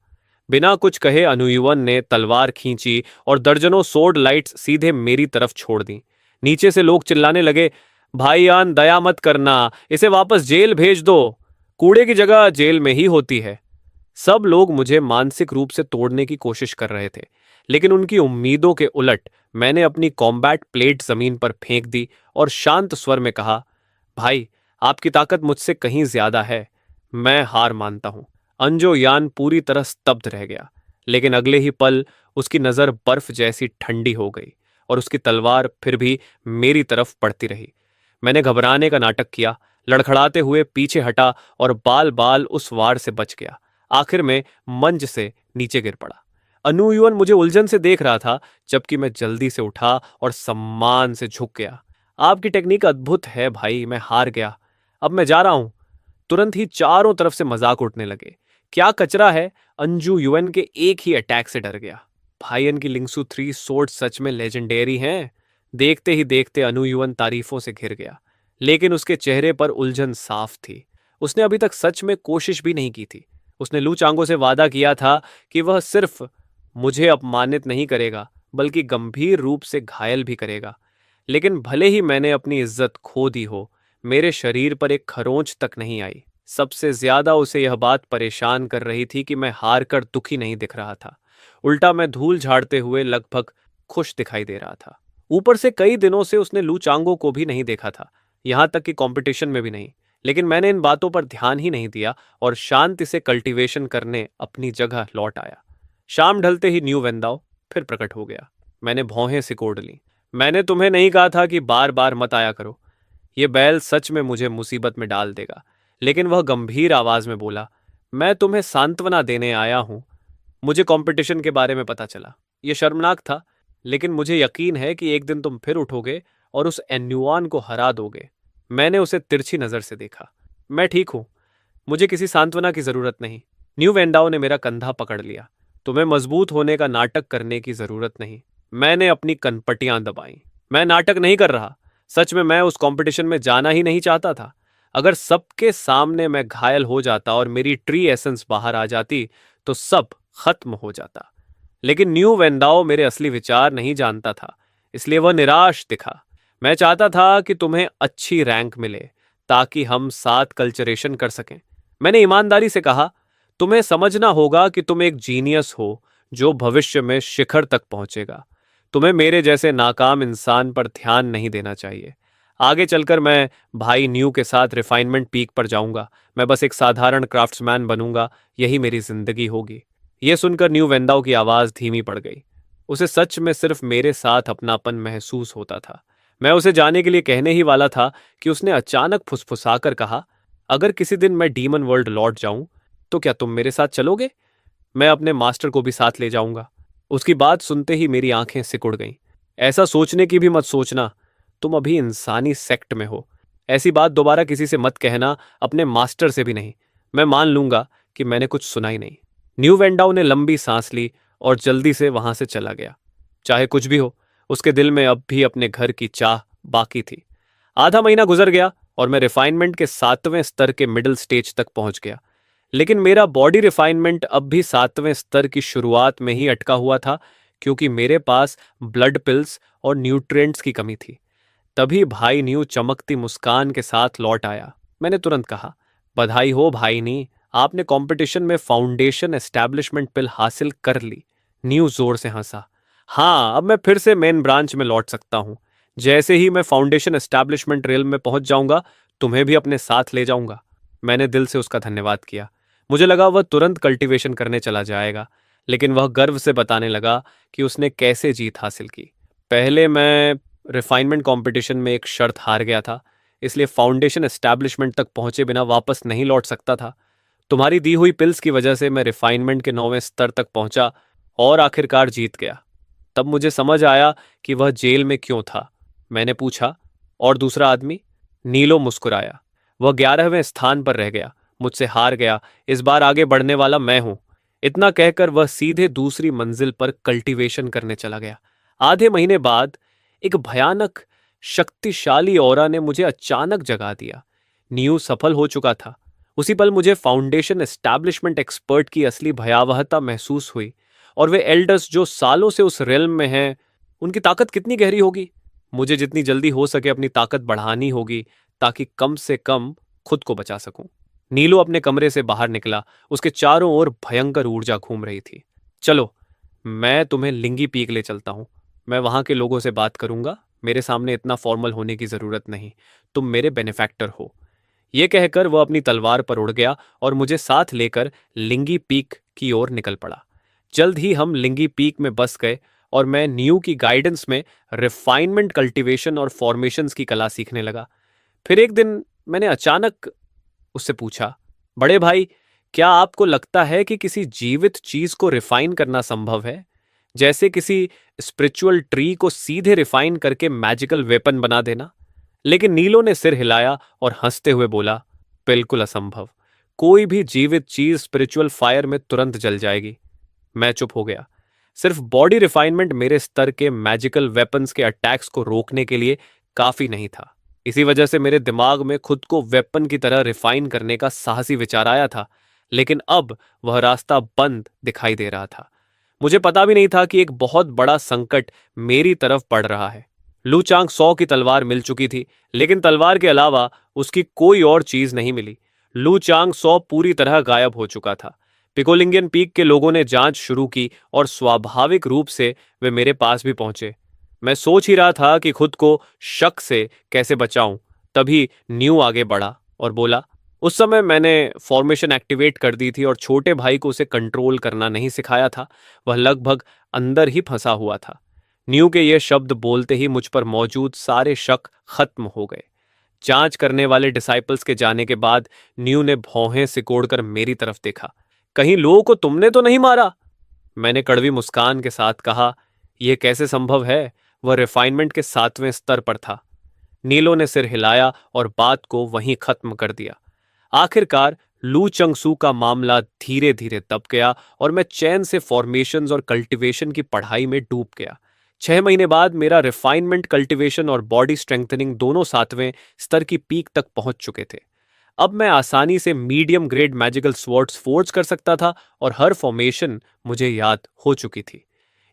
Speaker 1: बिना कुछ कहे अनुयुवन ने तलवार खींची और दर्जनों सोर्ड लाइट्स सीधे मेरी तरफ छोड़ दी। नीचे से लोग चिल्लाने लगे, भाईयान दया मत करना, इसे वापस जेल भेज दो। कूड़े की जगह जेल में ही होती है। सब लोग मुझे मानसिक रूप से तोड़ने की कोशिश कर रहे थे, लेकिन उनकी उम्मीदों के उलट मैंने अपनी कॉम्बैट प्लेट जमीन पर फेंक दी और शांत स्वर में कहा, भाई आपकी ताकत मुझसे कहीं ज्यादा है। मैं हार मानता हूं। अंजो यान पूरी तरह स्तब्ध रह गया, लेकिन अगले ही पल उसकी नजर बर्फ जैसी ठंडी हो गई और उसकी तलवार फिर भी मेरी तरफ पड़ती रही। मैंने घबराने का नाटक किया, लड़खड़ाते हुए पीछे हटा और बाल बाल उस वार से बच गया। आखिर में मंच से नीचे गिर पड़ा। अनुयुवन मुझे उलझन से देख रहा था, जबकि मैं जल्दी से उठा और सम्मान से झुक गया। आपकी टेक्निक अद्भुत है भाई, मैं हार गया। अब मैं जा रहा हूं। तुरंत ही चारों तरफ से मजाक उठने लगे। क्या कचरा है, अंजू युएन के एक ही अटैक से डर गया। भाईयन की लिंगसू 3 सोर्ड सच में लेजेंडरी हैं। देखते ही देखते अनु युएन तारीफों से घिर गया, लेकिन उसके चेहरे पर उलझन साफ थी। उसने अभी तक सच में कोशिश भी नहीं की थी। उसने लू चांगो से वादा किया था कि वह सिर्फ मुझे अपमानित नहीं करेगा, बल्कि गंभीर रूप से घायल भी करेगा। लेकिन भले ही मैंने अपनी इज्जत खो दी हो, मेरे शरीर पर एक खरोंच तक नहीं आई। सबसे ज्यादा उसे यह बात परेशान कर रही थी कि मैं हार कर दुखी नहीं दिख रहा था। उल्टा मैं धूल झाड़ते हुए लगभग खुश दिखाई दे रहा था। ऊपर से कई दिनों से उसने लू चांगो को भी नहीं देखा था, यहां तक कि कंपटीशन में भी नहीं। लेकिन मैंने इन बातों पर ध्यान ही नहीं दिया और शांति से कल्टीवेशन करने अपनी जगह लौट आया। शाम ढलते ही न्यू वेंदाओ फिर प्रकट हो गया। मैंने भौहें सिकोड़ ली। मैंने तुम्हें नहीं कहा था कि बार बार मत आया करो। यह बैल सच में मुझे मुसीबत में डाल देगा। लेकिन वह गंभीर आवाज में बोला, मैं तुम्हें सांत्वना देने आया हूं। मुझे कंपटीशन के बारे में पता चला। यह शर्मनाक था, लेकिन मुझे यकीन है कि एक दिन तुम फिर उठोगे और उस एन्युआन को हरा दोगे। मैंने उसे तिरछी नजर से देखा। मैं ठीक हूं, मुझे किसी सांत्वना की जरूरत नहीं। न्यू वेंडाओ ने मेरा कंधा पकड़ लिया। तुम्हें मजबूत होने का नाटक करने की जरूरत नहीं। मैंने अपनी कनपटियां दबाई। मैं नाटक नहीं कर रहा। सच में मैं उस कंपटीशन में जाना ही नहीं चाहता था। अगर सबके सामने मैं घायल हो जाता और मेरी ट्री एसेंस बाहर आ जाती, तो सब खत्म हो जाता। लेकिन न्यू वेंडाओ मेरे असली विचार नहीं जानता था, इसलिए वह निराश दिखा। मैं चाहता था कि तुम्हें अच्छी रैंक मिले, ताकि हम साथ कल्चरेशन कर सकें। मैंने ईमानदारी से कहा, तुम्हें समझना होगा कि तुम एक जीनियस हो जो भविष्य में शिखर तक पहुंचेगा। तुम्हें मेरे जैसे नाकाम इंसान पर ध्यान नहीं देना चाहिए। आगे चलकर मैं भाई न्यू के साथ रिफाइनमेंट पीक पर जाऊंगा। मैं बस एक साधारण क्राफ्ट्समैन बनूंगा, यही मेरी जिंदगी होगी। यह सुनकर न्यू वेंदाओ की आवाज धीमी पड़ गई। उसे सच में सिर्फ मेरे साथ अपनापन महसूस होता था। मैं उसे जाने के लिए कहने ही वाला था कि उसने अचानक फुसफुसाकर कहा, अगर किसी दिन मैं डीमन वर्ल्ड लौट जाऊं, तो क्या तुम मेरे साथ चलोगे? मैं अपने मास्टर को भी साथ ले जाऊंगा। उसकी बात सुनते ही मेरी आंखें सिकुड़ गईं। ऐसा सोचने की भी मत सोचना। तुम अभी इंसानी सेक्ट में हो। ऐसी बात दोबारा किसी से मत कहना, अपने मास्टर से भी नहीं। मैं मान लूंगा कि मैंने कुछ सुना ही नहीं। न्यू वेंडाओ ने लंबी सांस ली और जल्दी से वहां से चला गया। चाहे कुछ भी हो, उसके दिल में अब भी अपने घर की चाह बाकी थी। आधा महीना गुजर गया और मैं रिफाइनमेंट के 7वें स्तर के मिडिल स्टेज तक पहुंच गया। लेकिन मेरा बॉडी रिफाइनमेंट अब भी 7वें स्तर की शुरुआत में ही अटका हुआ था, क्योंकि मेरे पास ब्लड पिल्स और न्यूट्रिएंट्स की कमी थी। तभी भाई न्यू चमकती मुस्कान के साथ लौट आया। मैंने तुरंत कहा, बधाई हो भाई नी, आपने कंपटीशन में फाउंडेशन एस्टैब्लिशमेंट पिल हासिल कर ली। न्यू जोर से हंसा। हाँ, अब मैं फिर से मेन ब्रांच में लौट सकता हूँ। जैसे ही मैं फाउंडेशन एस्टैब्लिशमेंट रेल में पहुंच जाऊंगा, तुम्हें भी अपने साथ ले जाऊंगा। मैंने दिल से उसका धन्यवाद किया। मुझे लगा वह तुरंत कल्टीवेशन करने चला जाएगा, लेकिन वह गर्व से बताने लगा कि उसने कैसे जीत हासिल की। पहले मैं रिफाइनमेंट कंपटीशन में एक शर्त हार गया था, इसलिए फाउंडेशन एस्टैब्लिशमेंट तक पहुंचे बिना वापस नहीं लौट सकता था। तुम्हारी दी हुई पिल्स की वजह से मैं रिफाइनमेंट के 9वें स्तर तक पहुंचा और आखिरकार जीत गया। तब मुझे समझ आया कि वह जेल में क्यों था। मैंने पूछा, और दूसरा आदमी? नीलो मुस्कुराया। वह 11वें स्थान पर रह गया, मुझसे हार गया। इस बार आगे बढ़ने वाला मैं हूं। इतना कहकर वह सीधे दूसरी मंजिल पर कल्टीवेशन करने चला गया। आधे महीने बाद एक भयानक शक्तिशाली ऑरा ने मुझे अचानक जगा दिया। न्यू सफल हो चुका था। उसी पल मुझे फाउंडेशन एस्टैब्लिशमेंट एक्सपर्ट की असली भयावहता महसूस हुई। और वे एल्डर्स जो सालों से उस रेल्म में हैं, उनकी ताकत कितनी गहरी होगी। मुझे जितनी जल्दी हो सके अपनी ताकत बढ़ानी होगी, ताकि कम से कम खुद को बचा सकूं। नीलो अपने कमरे से बाहर निकला। उसके चारों ओर भयंकर ऊर्जा घूम रही थी। चलो, मैं तुम्हें लिंगी पीक ले चलता हूं। मैं वहां के लोगों से बात करूंगा। मेरे सामने इतना फॉर्मल होने की जरूरत नहीं। तुम मेरे बेनिफैक्टर हो। यह कहकर वह अपनी तलवार पर उड़ गया और मुझे साथ लेकर लिंगी पीक की ओर निकल पड़ा। जल्द ही हम लिंगी पीक में बस गए और मैं न्यू की गाइडेंस में रिफाइनमेंट, कल्टीवेशन और फॉर्मेशंस की कला सीखने लगा। फिर एक दिन मैंने अचानक उससे पूछा, बड़े भाई, क्या आपको लगता है कि किसी जीवित चीज को रिफाइन करना संभव है, जैसे किसी स्पिरिचुअल ट्री को सीधे रिफाइन करके मैजिकल वेपन बना देना? लेकिन नीलो ने सिर हिलाया और हंसते हुए बोला, बिल्कुल असंभव। कोई भी जीवित चीज स्पिरिचुअल फायर में तुरंत जल जाएगी। मैं चुप हो गया। सिर्फ बॉडी रिफाइनमेंट मेरे स्तर के मैजिकल वेपन्स के अटैक्स को रोकने के लिए काफी नहीं था। इसी वजह से मेरे दिमाग में खुद को वेपन की तरह रिफाइन करने का साहसी विचार आया था, लेकिन अब वह रास्ता बंद दिखाई दे रहा था। मुझे पता भी नहीं था कि एक बहुत बड़ा संकट मेरी तरफ पड़ रहा है। लू चांग 100 की तलवार मिल चुकी थी, लेकिन तलवार के अलावा उसकी कोई और चीज नहीं मिली। लू चांग 100 पूरी तरह गायब हो चुका था। पिकोलिंगियन पीक के लोगों ने जांच शुरू की और स्वाभाविक रूप से वे मेरे पास भी पहुंचे। मैं सोच ही रहा था कि खुद को शक से कैसे बचाऊं, तभी न्यू आगे बढ़ा और बोला, उस समय मैंने फॉर्मेशन एक्टिवेट कर दी थी और छोटे भाई को उसे कंट्रोल करना नहीं सिखाया था। वह लगभग अंदर ही फंसा हुआ था। न्यू के ये शब्द बोलते ही मुझ पर मौजूद सारे शक खत्म हो गए। जांच करने वाले डिसाइपल्स के जाने के बाद न्यू ने भौहें सिकोड़कर मेरी तरफ देखा। कहीं लोगों को तुमने तो नहीं मारा? मैंने कड़वी मुस्कान के साथ कहा, यह कैसे संभव है? वह रिफाइनमेंट के 7वें स्तर पर था। नीलो ने सिर हिलाया और बात को वहीं खत्म कर दिया। आखिरकार लू चंगसू का मामला धीरे धीरे दब गया और मैं चैन से फॉर्मेशंस और कल्टीवेशन की पढ़ाई में डूब गया। 6 महीने बाद मेरा रिफाइनमेंट, कल्टीवेशन और बॉडी स्ट्रेंथनिंग दोनों 7वें स्तर की पीक तक पहुंच चुके थे। अब मैं आसानी से medium grade magical swords forge कर सकता था और हर फॉर्मेशन मुझे याद हो चुकी थी।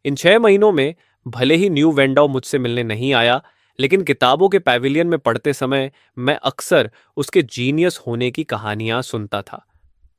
Speaker 1: इन 6 महीनों में भले ही न्यू वेंडाओ मुझसे मिलने नहीं आया, लेकिन किताबों के पैविलियन में पढ़ते समय मैं अक्सर उसके जीनियस होने की कहानियां सुनता था।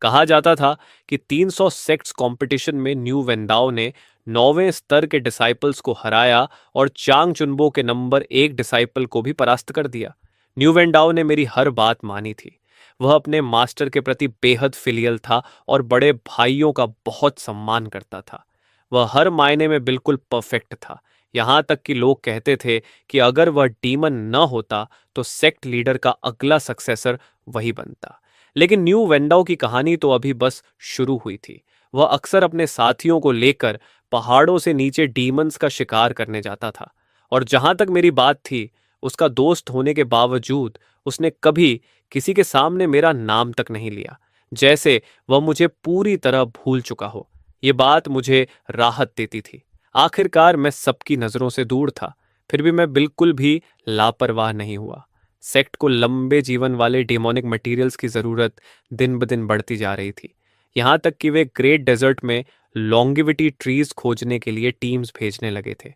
Speaker 1: कहा जाता था कि 300 सेक्ट्स कंपटीशन में न्यू वेंडाओ ने 9वें स्तर के डिसाइपल्स को हराया और चांग चुनबो के नंबर 1 डिसाइपल को भी परास्त कर दिया। न्यू वेंडाओ ने मेरी हर बात मानी थी। वह अपने मास्टर के प्रति बेहद फिलियल था और बड़े भाइयों का बहुत सम्मान करता था। वह हर मायने में बिल्कुल परफेक्ट था। यहां तक कि लोग कहते थे कि अगर वह डीमन न होता तो सेक्ट लीडर का अगला सक्सेसर वही बनता। लेकिन न्यू वेंडाओ की कहानी तो अभी बस शुरू हुई थी। वह अक्सर अपने साथियों को लेकर पहाड़ों से नीचे डीमंस का शिकार करने जाता था, और जहां तक मेरी बात थी, उसका दोस्त होने के बावजूद उसने कभी किसी के सामने मेरा नाम तक नहीं लिया, जैसे वह मुझे पूरी तरह भूल चुका हो। ये बात मुझे राहत देती थी। आखिरकार मैं सबकी नज़रों से दूर था, फिर भी मैं बिल्कुल भी लापरवाह नहीं हुआ। सेक्ट को लंबे जीवन वाले डेमोनिक मटेरियल्स की ज़रूरत दिन ब दिन बढ़ती जा रही थी, यहाँ तक कि वे ग्रेट डेजर्ट में लॉन्गिविटी ट्रीज खोजने के लिए टीम्स भेजने लगे थे।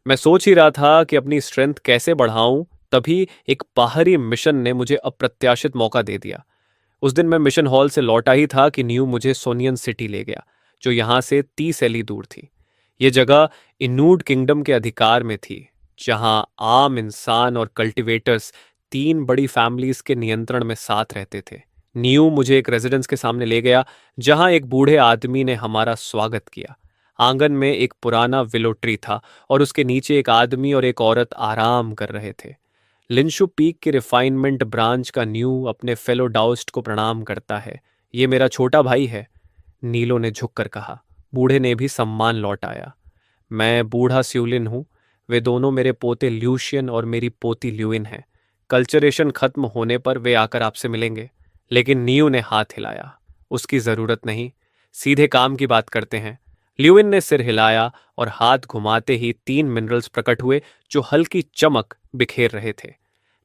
Speaker 1: मैं सोच ही रहा था कि अपनी स्ट्रेंथ कैसे बढ़ाऊं, तभी एक बाहरी मिशन ने मुझे अप्रत्याशित मौका दे दिया। उस दिन मैं मिशन हॉल से लौटा ही था कि न्यू मुझे सोनियन सिटी ले गया, जो यहाँ से 30 एली दूर थी। ये जगह इनूड किंगडम के अधिकार में थी, जहाँ आम इंसान और कल्टिवेटर्स तीन बड़ी फैमिलीज के नियंत्रण में साथ रहते थे। न्यू मुझे एक रेजिडेंस के सामने ले गया, जहां एक बूढ़े आदमी ने हमारा स्वागत किया। आंगन में एक पुराना विलो ट्री था और उसके नीचे एक आदमी और एक औरत आराम कर रहे थे। लिंशु पीक के रिफाइनमेंट ब्रांच का न्यू अपने फेलो डाउस्ट को प्रणाम करता है। ये मेरा छोटा भाई है, नीलो ने झुककर कहा। बूढ़े ने भी सम्मान लौटाया। मैं बूढ़ा स्यूलिन हूँ। वे दोनों मेरे पोते ल्यूशियन और मेरी पोती ल्यूइन हैं। कल्चरेशन खत्म होने पर वे आकर आपसे मिलेंगे। लेकिन न्यू ने हाथ हिलाया। उसकी जरूरत नहीं, सीधे काम की बात करते हैं। ल्यूइन ने सिर हिलाया और हाथ घुमाते ही 3 मिनरल्स प्रकट हुए, जो हल्की चमक बिखेर रहे थे।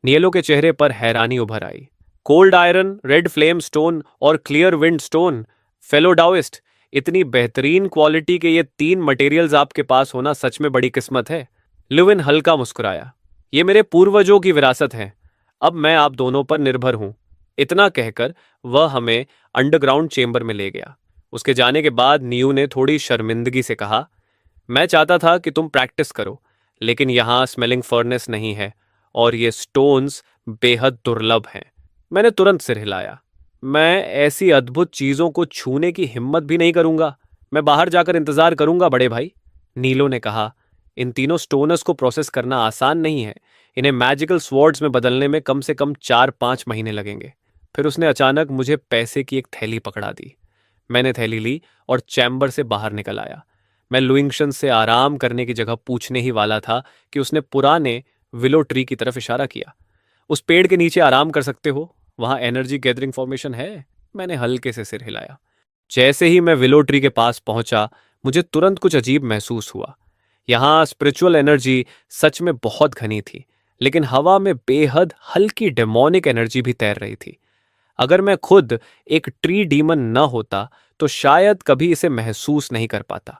Speaker 1: नियलो के चेहरे पर हैरानी उभर आई। Cold iron, red flame stone और क्लियर विंड स्टोन, फेलोडाउइस्ट, इतनी बेहतरीन क्वालिटी के ये 3 मटेरियल्स आपके पास होना सच में बड़ी किस्मत है। ल्यूइन हल्का मुस्कुराया। ये मेरे पूर्वजों की विरासत है, अब मैं आप दोनों पर निर्भर हूं। इतना कहकर वह हमें अंडरग्राउंड चेंबर में ले गया। उसके जाने के बाद न्यू ने थोड़ी शर्मिंदगी से कहा, मैं चाहता था कि तुम प्रैक्टिस करो, लेकिन यहां स्मेलिंग फर्नेस नहीं है और ये स्टोन्स बेहद दुर्लभ हैं। मैंने तुरंत सिर हिलाया। मैं ऐसी अद्भुत चीजों को छूने की हिम्मत भी नहीं करूंगा। मैं बाहर जाकर इंतजार करूंगा बड़े भाई, नीलो ने कहा। इन तीनों स्टोनर्स को प्रोसेस करना आसान नहीं है। इन्हें मैजिकल स्वॉर्ड्स में बदलने में कम से कम 4-5 महीने लगेंगे। फिर उसने अचानक मुझे पैसे की एक थैली पकड़ा दी। मैंने थैली ली और चैम्बर से बाहर निकल आया। मैं लुइंगशन से आराम करने की जगह पूछने ही वाला था कि उसने पुराने विलो ट्री की तरफ इशारा किया। उस पेड़ के नीचे आराम कर सकते हो, वहां एनर्जी गैदरिंग फॉर्मेशन है। मैंने हल्के से सिर हिलाया। जैसे ही मैं विलो ट्री के पास पहुंचा, मुझे तुरंत कुछ अजीब महसूस हुआ। यहां स्पिरिचुअल एनर्जी सच में बहुत घनी थी, लेकिन हवा में बेहद हल्की डेमोनिक एनर्जी भी तैर रही थी। अगर मैं खुद एक ट्री डीमन न होता तो शायद कभी इसे महसूस नहीं कर पाता।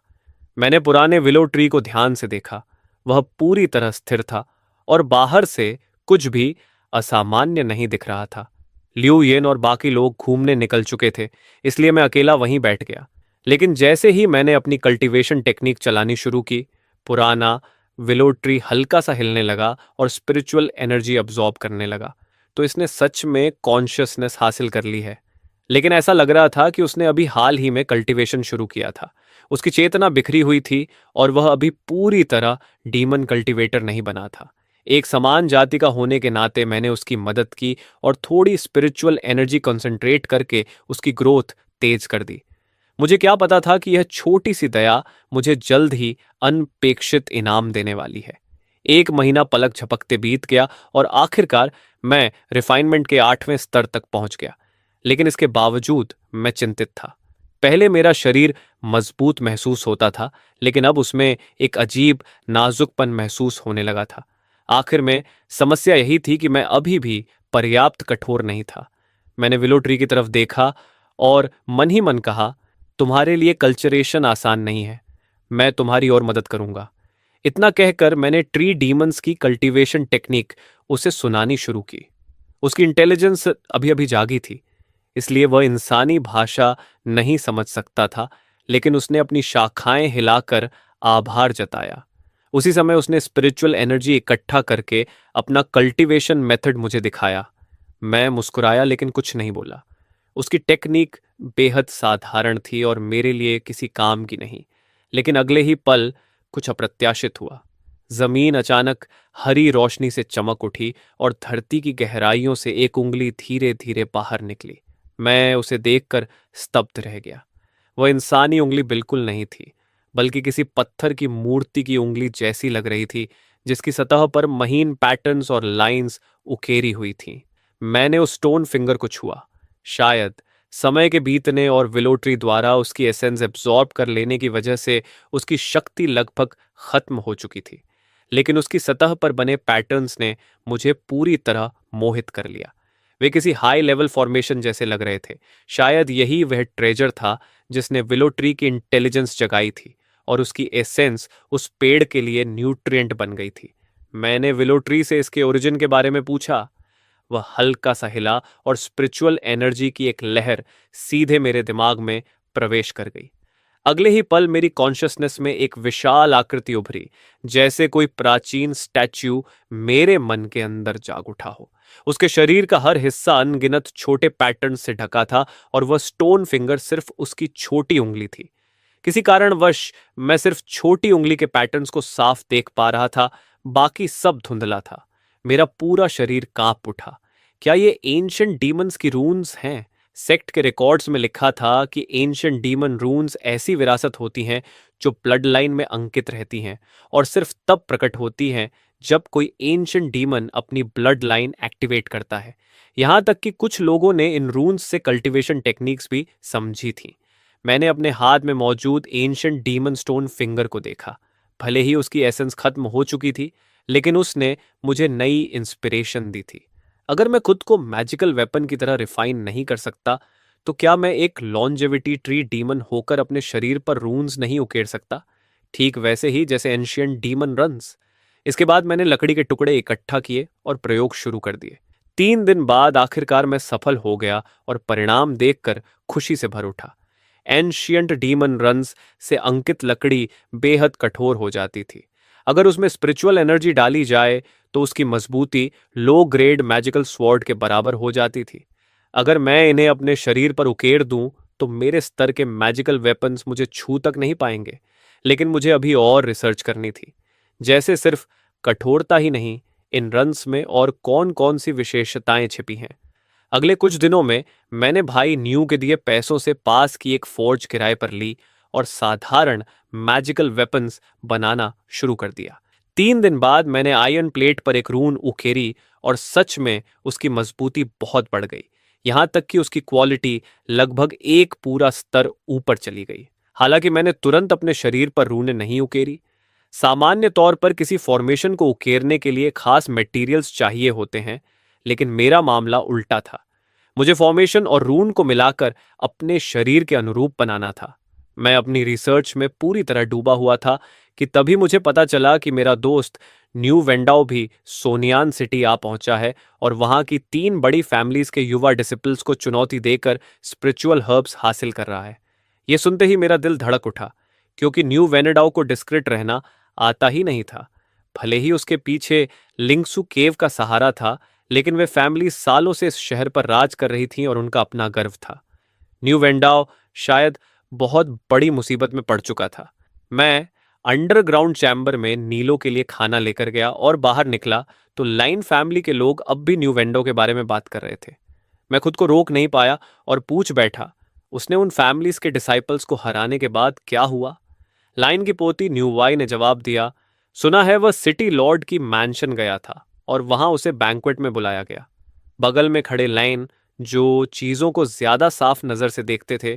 Speaker 1: मैंने पुराने विलो ट्री को ध्यान से देखा। वह पूरी तरह स्थिर था और बाहर से कुछ भी असामान्य नहीं दिख रहा था। लिऊ येन और बाकी लोग घूमने निकल चुके थे, इसलिए मैं अकेला वहीं बैठ गया। लेकिन जैसे ही मैंने अपनी कल्टीवेशन टेक्निक चलानी शुरू की, पुराना विलो ट्री हल्का सा हिलने लगा और स्पिरिचुअल एनर्जी अब्जॉर्ब करने लगा। तो इसने सच में कॉन्शियसनेस हासिल कर ली है। लेकिन ऐसा लग रहा था कि उसने अभी हाल ही में कल्टीवेशन शुरू किया था। उसकी चेतना बिखरी हुई थी और वह अभी पूरी तरह डीमन कल्टीवेटर नहीं बना था। एक समान जाति का होने के नाते मैंने उसकी मदद की और थोड़ी स्पिरिचुअल एनर्जी कंसंट्रेट करके उसकी ग्रोथ तेज कर दी। मुझे क्या पता था कि यह छोटी सी दया मुझे जल्द ही अनपेक्षित इनाम देने वाली है। 1 महीना पलक झपकते बीत गया और आखिरकार मैं रिफाइनमेंट के 8वें स्तर तक पहुंच गया। लेकिन इसके बावजूद मैं चिंतित था। पहले मेरा शरीर मजबूत महसूस होता था, लेकिन अब उसमें एक अजीब नाजुकपन महसूस होने लगा था। आखिर में समस्या यही थी कि मैं अभी भी पर्याप्त कठोर नहीं था। मैंने विलो ट्री की तरफ देखा और मन ही मन कहा, तुम्हारे लिए कल्चरेशन आसान नहीं है, मैं तुम्हारी और मदद करूंगा। इतना कहकर मैंने ट्री डीमंस की कल्टीवेशन टेक्निक उसे सुनानी शुरू की। उसकी इंटेलिजेंस अभी अभी जागी थी, इसलिए वह इंसानी भाषा नहीं समझ सकता था, लेकिन उसने अपनी शाखाएं हिलाकर आभार जताया। उसी समय उसने स्पिरिचुअल एनर्जी इकट्ठा करके अपना कल्टीवेशन मेथड मुझे दिखाया। मैं मुस्कुराया लेकिन कुछ नहीं बोला। उसकी टेक्निक बेहद साधारण थी और मेरे लिए किसी काम की नहीं। लेकिन अगले ही पल कुछ अप्रत्याशित हुआ। जमीन अचानक हरी रोशनी से चमक उठी और धरती की गहराइयों से एक उंगली धीरे धीरे बाहर निकली। मैं उसे देखकर स्तब्ध रह गया। वह इंसानी उंगली बिल्कुल नहीं थी, बल्कि किसी पत्थर की मूर्ति की उंगली जैसी लग रही थी, जिसकी सतह पर महीन पैटर्न्स और लाइंस उकेरी हुई थीं। मैंने उस स्टोन फिंगर को छुआ। शायद समय के बीतने और विलो ट्री द्वारा उसकी एसेंस एब्जॉर्ब कर लेने की वजह से उसकी शक्ति लगभग खत्म हो चुकी थी, लेकिन उसकी सतह पर बने पैटर्न्स ने मुझे पूरी तरह मोहित कर लिया। वे किसी हाई लेवल फॉर्मेशन जैसे लग रहे थे। शायद यही वह ट्रेजर था जिसने विलो ट्री की इंटेलिजेंस जगाई थी और उसकी एसेंस उस पेड़ के लिए न्यूट्रिएंट बन गई थी। मैंने विलो ट्री से इसके ओरिजिन के बारे में पूछा। वह हल्का सा हिला और स्पिरिचुअल एनर्जी की एक लहर सीधे मेरे दिमाग में प्रवेश कर गई। अगले ही पल मेरी कॉन्शसनेस में एक विशाल आकृति उभरी, जैसे कोई प्राचीन स्टैच्यू मेरे मन के अंदर जाग उठा हो। उसके शरीर का हर हिस्सा अनगिनत छोटे पैटर्न से ढका था और वह स्टोन फिंगर सिर्फ उसकी छोटी उंगली थी। किसी कारणवश मैं सिर्फ छोटी उंगली के पैटर्न्स को साफ देख पा रहा था, बाकी सब धुंधला था। मेरा पूरा शरीर कांप उठा। क्या ये एंशिएंट डीमंस की रून्स हैं? सेक्ट के रिकॉर्ड्स में लिखा था कि एंशिएंट डीमन रून्स ऐसी विरासत होती हैं जो ब्लड लाइन में अंकित रहती हैं और सिर्फ तब प्रकट होती हैं जब कोई एंशिएंट डीमन अपनी ब्लड लाइन एक्टिवेट करता है। यहां तक कि कुछ लोगों ने इन रून्स से कल्टीवेशन टेक्निक्स भी समझी थी। मैंने अपने हाथ में मौजूद एंशिएंट डीमन स्टोन फिंगर को देखा। भले ही उसकी एसेंस खत्म हो चुकी थी, लेकिन उसने मुझे नई इंस्पिरेशन दी थी। अगर मैं खुद को मैजिकल वेपन की तरह रिफाइन नहीं कर सकता, तो क्या मैं एक लॉन्जेविटी ट्री डीमन होकर अपने शरीर पर रून्स नहीं उकेर सकता, ठीक वैसे ही जैसे एंशिएंट डीमन रन्स? इसके बाद मैंने लकड़ी के टुकड़े इकट्ठा किए और प्रयोग शुरू कर दिए। 3 दिन बाद आखिरकार मैं सफल हो गया और परिणाम देखकर खुशी से भर उठा। एंशियंट डीमन रन्स से अंकित लकड़ी बेहद कठोर हो जाती थी। अगर उसमें स्पिरिचुअल एनर्जी डाली जाए तो उसकी मजबूती लो ग्रेड मैजिकल स्वॉर्ड के बराबर हो जाती थी। अगर मैं इन्हें अपने शरीर पर उकेर दूं तो मेरे स्तर के मैजिकल वेपन्स मुझे छू तक नहीं पाएंगे। लेकिन मुझे अभी और रिसर्च करनी थी। जैसे सिर्फ कठोरता ही नहीं, इन रन्स में और कौन कौन सी विशेषताएं छिपी हैं। अगले कुछ दिनों में मैंने भाई न्यू के दिए पैसों से पास की एक फोर्ज किराए पर ली और साधारण मैजिकल वेपन्स बनाना शुरू कर दिया। 3 दिन बाद मैंने आयरन प्लेट पर एक रून उकेरी और सच में उसकी मजबूती बहुत बढ़ गई, यहां तक कि उसकी क्वालिटी लगभग एक पूरा स्तर ऊपर चली गई। हालांकि मैंने तुरंत अपने शरीर पर रूनें नहीं उकेरी। सामान्य तौर पर किसी फॉर्मेशन को उकेरने के लिए खास मटेरियल्स चाहिए होते हैं, लेकिन मेरा मामला उल्टा था। मुझे फॉर्मेशन और रून को मिलाकर अपने शरीर के अनुरूप बनाना था। मैं अपनी रिसर्च में पूरी तरह डूबा हुआ था कि तभी मुझे पता चला कि मेरा दोस्त न्यू वेंडाओ भी सोनियान सिटी आ पहुंचा है और वहां की 3 बड़ी फैमिलीज के युवा डिसिपल्स को चुनौती देकर स्पिरिचुअल हर्ब्स हासिल कर रहा है। यह सुनते ही मेरा दिल धड़क उठा, क्योंकि न्यू वेनेडाओ को डिस्क्रिट रहना आता ही नहीं था। भले ही उसके पीछे लिंगसू केव का सहारा था, लेकिन वे फैमिली सालों से इस शहर पर राज कर रही थी और उनका अपना गर्व था। न्यू वेंडाओ शायद बहुत बड़ी मुसीबत में पड़ चुका था। मैं अंडरग्राउंड चैम्बर में नीलो के लिए खाना लेकर गया और बाहर निकला तो लाइन फैमिली के लोग अब भी न्यू वेंडो के बारे में बात कर रहे थे। मैं खुद को रोक नहीं पाया और पूछ बैठा, उसने उन फैमिलीज के डिसाइपल्स को हराने के बाद क्या हुआ? लाइन की पोती न्यू वाई ने जवाब दिया, सुना है वह सिटी लॉर्ड की मैंशन गया था और वहां उसे बैंक्वेट में बुलाया गया। बगल में खड़े लाइन, जो चीजों को ज्यादा साफ नजर से देखते थे,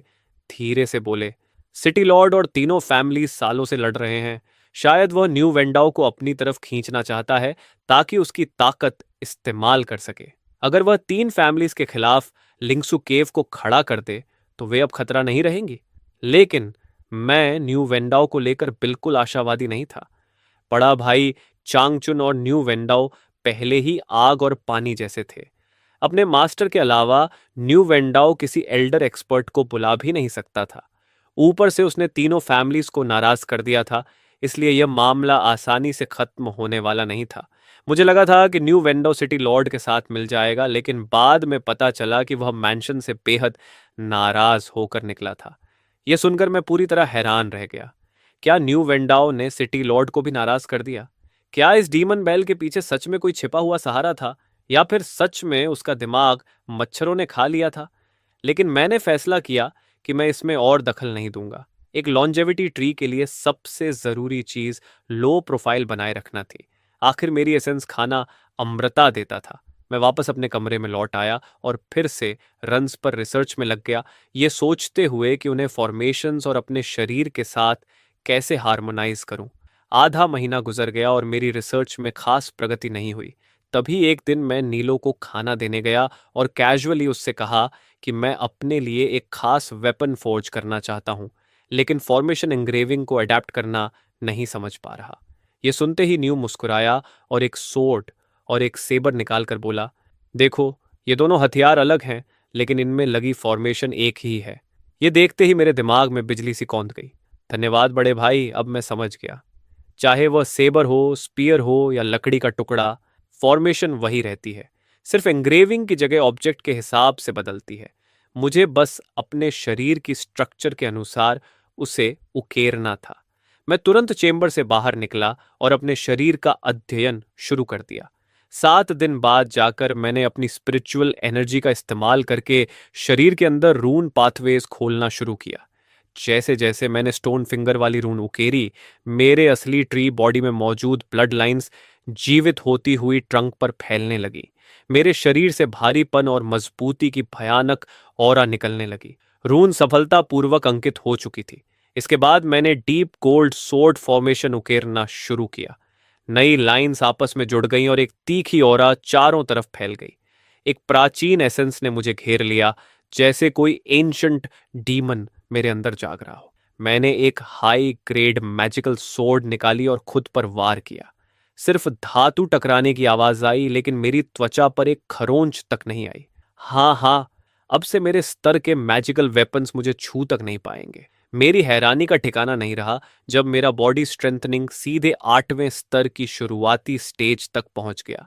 Speaker 1: धीरे से बोले, सिटी लॉर्ड और तीनों फैमिली सालों से लड़ रहे हैं। शायद वह न्यू वेंडाओ को अपनी तरफ खींचना चाहता है ताकि उसकी ताकत इस्तेमाल कर सके। अगर वह 3 फैमिलीज के खिलाफ लिंगसू केव को खड़ा कर दे तो वे अब खतरा नहीं रहेंगी। लेकिन मैं न्यू वेंडाओ को लेकर बिल्कुल आशावादी नहीं था। बड़ा भाई चांगचुन और न्यू वेंडाओ पहले ही आग और पानी जैसे थे। अपने मास्टर के अलावा न्यू वेंडाओ किसी एल्डर एक्सपर्ट को बुला भी नहीं सकता था। ऊपर से उसने तीनों फैमिलीज को नाराज कर दिया था, इसलिए यह मामला आसानी से खत्म होने वाला नहीं था। मुझे लगा था कि न्यू वेंडाओ सिटी लॉर्ड के साथ मिल जाएगा, लेकिन बाद में पता चला कि वह मैंशन से बेहद नाराज होकर निकला था। यह सुनकर मैं पूरी तरह हैरान रह गया। क्या न्यू वेंडाओ ने सिटी लॉर्ड को भी नाराज कर दिया? क्या इस डीमन बैल के पीछे सच में कोई छिपा हुआ सहारा था, या फिर सच में उसका दिमाग मच्छरों ने खा लिया था? लेकिन मैंने फैसला किया कि मैं इसमें और दखल नहीं दूंगा। एक लॉन्जेविटी ट्री के लिए सबसे जरूरी चीज लो प्रोफाइल बनाए रखना थी। आखिर मेरी एसेंस खाना अमृता देता था। मैं वापस अपने कमरे में लौट आया और फिर से रन्स पर रिसर्च में लग गया, ये सोचते हुए कि उन्हें फॉर्मेशंस और अपने शरीर के साथ कैसे हार्मोनाइज करूं। आधा महीना गुजर गया और मेरी रिसर्च में खास प्रगति नहीं हुई। तभी एक दिन मैं नीलो को खाना देने गया और कैजुअली उससे कहा कि मैं अपने लिए एक खास वेपन फोर्ज करना चाहता हूं, लेकिन फॉर्मेशन एंग्रेविंग को अडेप्ट करना नहीं समझ पा रहा। ये सुनते ही न्यू मुस्कुराया और एक सोर्ड और एक सेबर निकाल कर बोला, देखो, ये दोनों हथियार अलग हैं, लेकिन इनमें लगी फॉर्मेशन एक ही है। ये देखते ही मेरे दिमाग में बिजली सी कौंध गई। धन्यवाद बड़े भाई, अब मैं समझ गया। चाहे वह सेबर हो, स्पीयर हो या लकड़ी का टुकड़ा, फॉर्मेशन वही रहती है। सिर्फ एंग्रेविंग की जगह ऑब्जेक्ट के हिसाब से बदलती है। मुझे बस अपने शरीर की स्ट्रक्चर के अनुसार उसे उकेरना था। मैं तुरंत चेंबर से बाहर निकला और अपने शरीर का अध्ययन शुरू कर दिया। 7 दिन बाद जाकर मैंने अपनी स्पिरिचुअल एनर्जी का इस्तेमाल करके शरीर के अंदर रून पाथवेज खोलना शुरू किया। जैसे जैसे मैंने स्टोन फिंगर वाली रून उकेरी, मेरे असली ट्री बॉडी में मौजूद ब्लड लाइंस जीवित होती हुई ट्रंक पर फैलने लगी। मेरे शरीर से भारीपन और मजबूती की भयानक ऑरा निकलने लगी। रून सफलतापूर्वक अंकित हो चुकी थी। इसके बाद मैंने डीप गोल्ड सोर्ड फॉर्मेशन उकेरना शुरू किया। नई लाइंस आपस में जुड़ गईं और एक तीखी ऑरा चारों तरफ फैल गई। एक प्राचीन एसेंस ने मुझे घेर लिया, जैसे कोई एंशंट डीमन मेरे अंदर जाग रहा हो। मैंने एक हाई ग्रेड मैजिकल सोर्ड निकाली और खुद पर वार किया। सिर्फ धातु टकराने की आवाज आई, लेकिन मेरी त्वचा पर एक खरोंच तक नहीं आई। हाँ हाँ, अब से मेरे स्तर के मैजिकल वेपन्स मुझे छू तक नहीं पाएंगे। मेरी हैरानी का ठिकाना नहीं रहा जब मेरा बॉडी स्ट्रेंथनिंग सीधे 8वें स्तर की शुरुआती स्टेज तक पहुंच गया।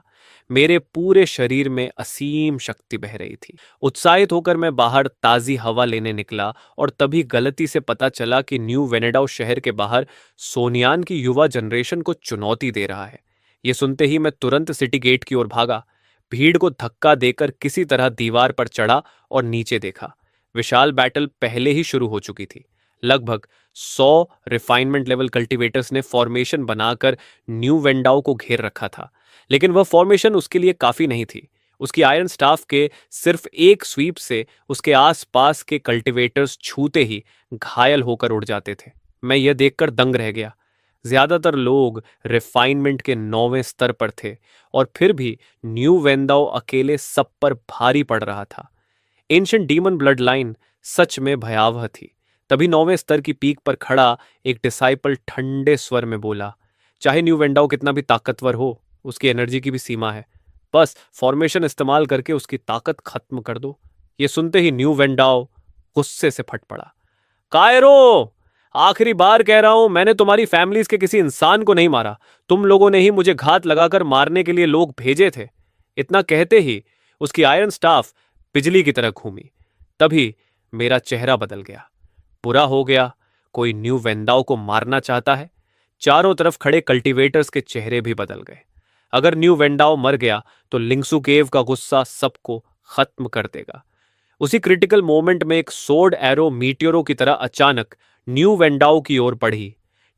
Speaker 1: मेरे पूरे शरीर में असीम शक्ति बह रही थी। उत्साहित होकर मैं बाहर ताजी हवा लेने निकला और तभी गलती से पता चला कि न्यू वेनेडाउ शहर के बाहर सोनियान की युवा जनरेशन को चुनौती दे रहा है। ये सुनते ही मैं तुरंत सिटी गेट की ओर भागा। भीड़ को धक्का देकर किसी तरह दीवार पर चढ़ा और नीचे देखा। विशाल बैटल पहले ही शुरू हो चुकी थी। लगभग 100 रिफाइनमेंट लेवल कल्टीवेटर्स ने फॉर्मेशन बनाकर न्यू वेंडाओ को घेर रखा था, लेकिन वह फॉर्मेशन उसके लिए काफी नहीं थी। उसकी आयरन स्टाफ के सिर्फ एक स्वीप से उसके आसपास के कल्टीवेटर्स छूते ही घायल होकर उड़ जाते थे। मैं यह देखकर दंग रह गया। ज्यादातर लोग रिफाइनमेंट के 9वें स्तर पर थे और फिर भी न्यू वेंदाओ अकेले सब पर भारी पड़ रहा था। एंशिएंट डीमन ब्लड लाइन सच में भयावह थी। तभी 9वें स्तर की पीक पर खड़ा एक डिसाइपल ठंडे स्वर में बोला, चाहे न्यू वेंडाओ कितना भी ताकतवर हो, उसकी एनर्जी की भी सीमा है। बस फॉर्मेशन इस्तेमाल करके उसकी ताकत खत्म कर दो। ये सुनते ही न्यू वेंडाओ गुस्से से फट पड़ा। कायरो, आखिरी बार कह रहा हूं, मैंने तुम्हारी फैमिलीज के किसी इंसान को नहीं मारा। तुम लोगों ने ही मुझे घात लगाकर मारने के लिए लोग भेजे थे। इतना कहते ही उसकी आयरन स्टाफ बिजली की तरह घूमी। तभी मेरा चेहरा बदल गया। बुरा हो गया, कोई न्यू वेंदाओ को मारना चाहता है। चारों तरफ खड़े कल्टीवेटर्स के चेहरे भी बदल गए। अगर न्यू वेंडाओ मर गया तो लिंगसू केव का गुस्सा सबको खत्म कर देगा। उसी क्रिटिकल मोमेंट में एक सोर्ड एरो मीटियोरो की तरह अचानक न्यू वेंडाओ की ओर बढ़ी।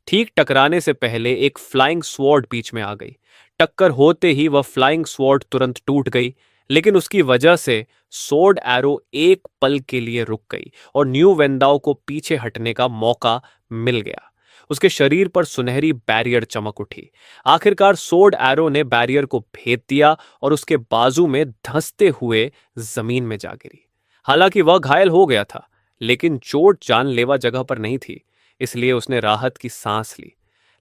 Speaker 1: ठीक टकराने से पहले एक फ्लाइंग स्वॉर्ड बीच में आ गई। टक्कर होते ही वह फ्लाइंग स्वॉर्ड तुरंत टूट गई, लेकिन उसकी वजह से सोर्ड एरो एक पल के लिए रुक गई और न्यू वेंदाओ को पीछे हटने का मौका मिल गया। उसके शरीर पर सुनहरी बैरियर चमक उठी। आखिरकार सोर्ड एरो ने बैरियर को भेद दिया और उसके बाजू में धंसते हुए जमीन में जा गिरी। हालांकि वह घायल हो गया था, लेकिन चोट जानलेवा जगह पर नहीं थी, इसलिए उसने राहत की सांस ली।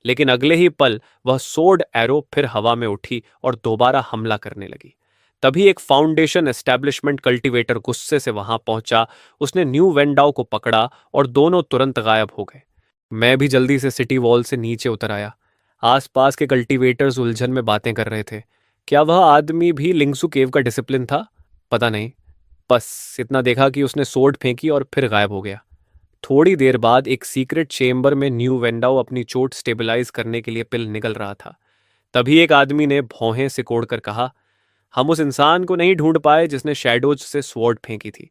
Speaker 1: लेकिन अगले ही पल वह सोर्ड एरो फिर हवा में उठी और दोबारा हमला करने लगी। तभी एक फाउंडेशन एस्टैब्लिशमेंट कल्टीवेटर गुस्से से वहां पहुंचा। उसने न्यू वेंडाओ को पकड़ा और दोनों तुरंत गायब हो गए। मैं भी जल्दी से सिटी वॉल से नीचे उतर आया। आसपास के कल्टीवेटर्स उलझन में बातें कर रहे थे। क्या वह आदमी भी लिंगसू केव का डिसिप्लिन था? पता नहीं। बस इतना देखा कि उसने सोर्ड फेंकी और फिर गायब हो गया। थोड़ी देर बाद एक सीक्रेट चेम्बर में न्यू वेंडाओ अपनी चोट स्टेबलाइज करने के लिए पिल निगल रहा था। तभी एक आदमी ने भौहें सिकोड़ कर कहा, हम उस इंसान को नहीं ढूंढ पाए जिसने शैडोज से स्वॉर्ड फेंकी थी।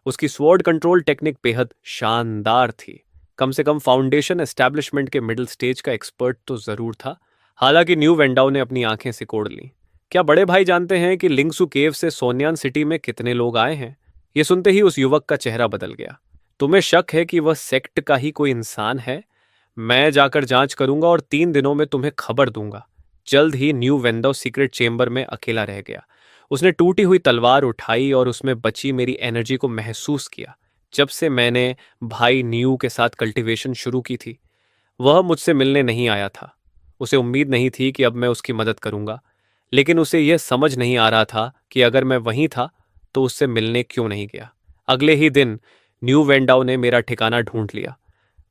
Speaker 1: उसकी स्वॉर्ड कंट्रोल टेक्निक बेहद शानदार थी। कम से कम फाउंडेशन एस्टैब्लिशमेंट के मिडिल स्टेज का एक्सपर्ट तो जरूर था। हालांकि न्यू वेंडाओ ने अपनी आंखें सिकोड़ लीं। क्या बड़े भाई जानते हैं कि लिंगसू केव से सोनियान सिटी में कितने लोग आए हैं? ये सुनते ही उस युवक का चेहरा बदल गया। तुम्हें शक है कि वह सेक्ट का ही कोई इंसान है? मैं जाकर जांच करूंगा और 3 दिनों में तुम्हें खबर दूंगा। जल्द ही न्यू वेंडाओ सीक्रेट चेंबर में अकेला रह गया। उसने टूटी हुई तलवार उठाई और उसमें बची मेरी एनर्जी को महसूस किया। जब से मैंने भाई न्यू के साथ कल्टीवेशन शुरू की थी, वह मुझसे मिलने नहीं आया था। उसे उम्मीद नहीं थी कि अब मैं उसकी मदद करूंगा, लेकिन उसे यह समझ नहीं आ रहा था कि अगर मैं वहीं था तो उससे मिलने क्यों नहीं गया। अगले ही दिन न्यू वेंडाओ ने मेरा ठिकाना ढूंढ लिया।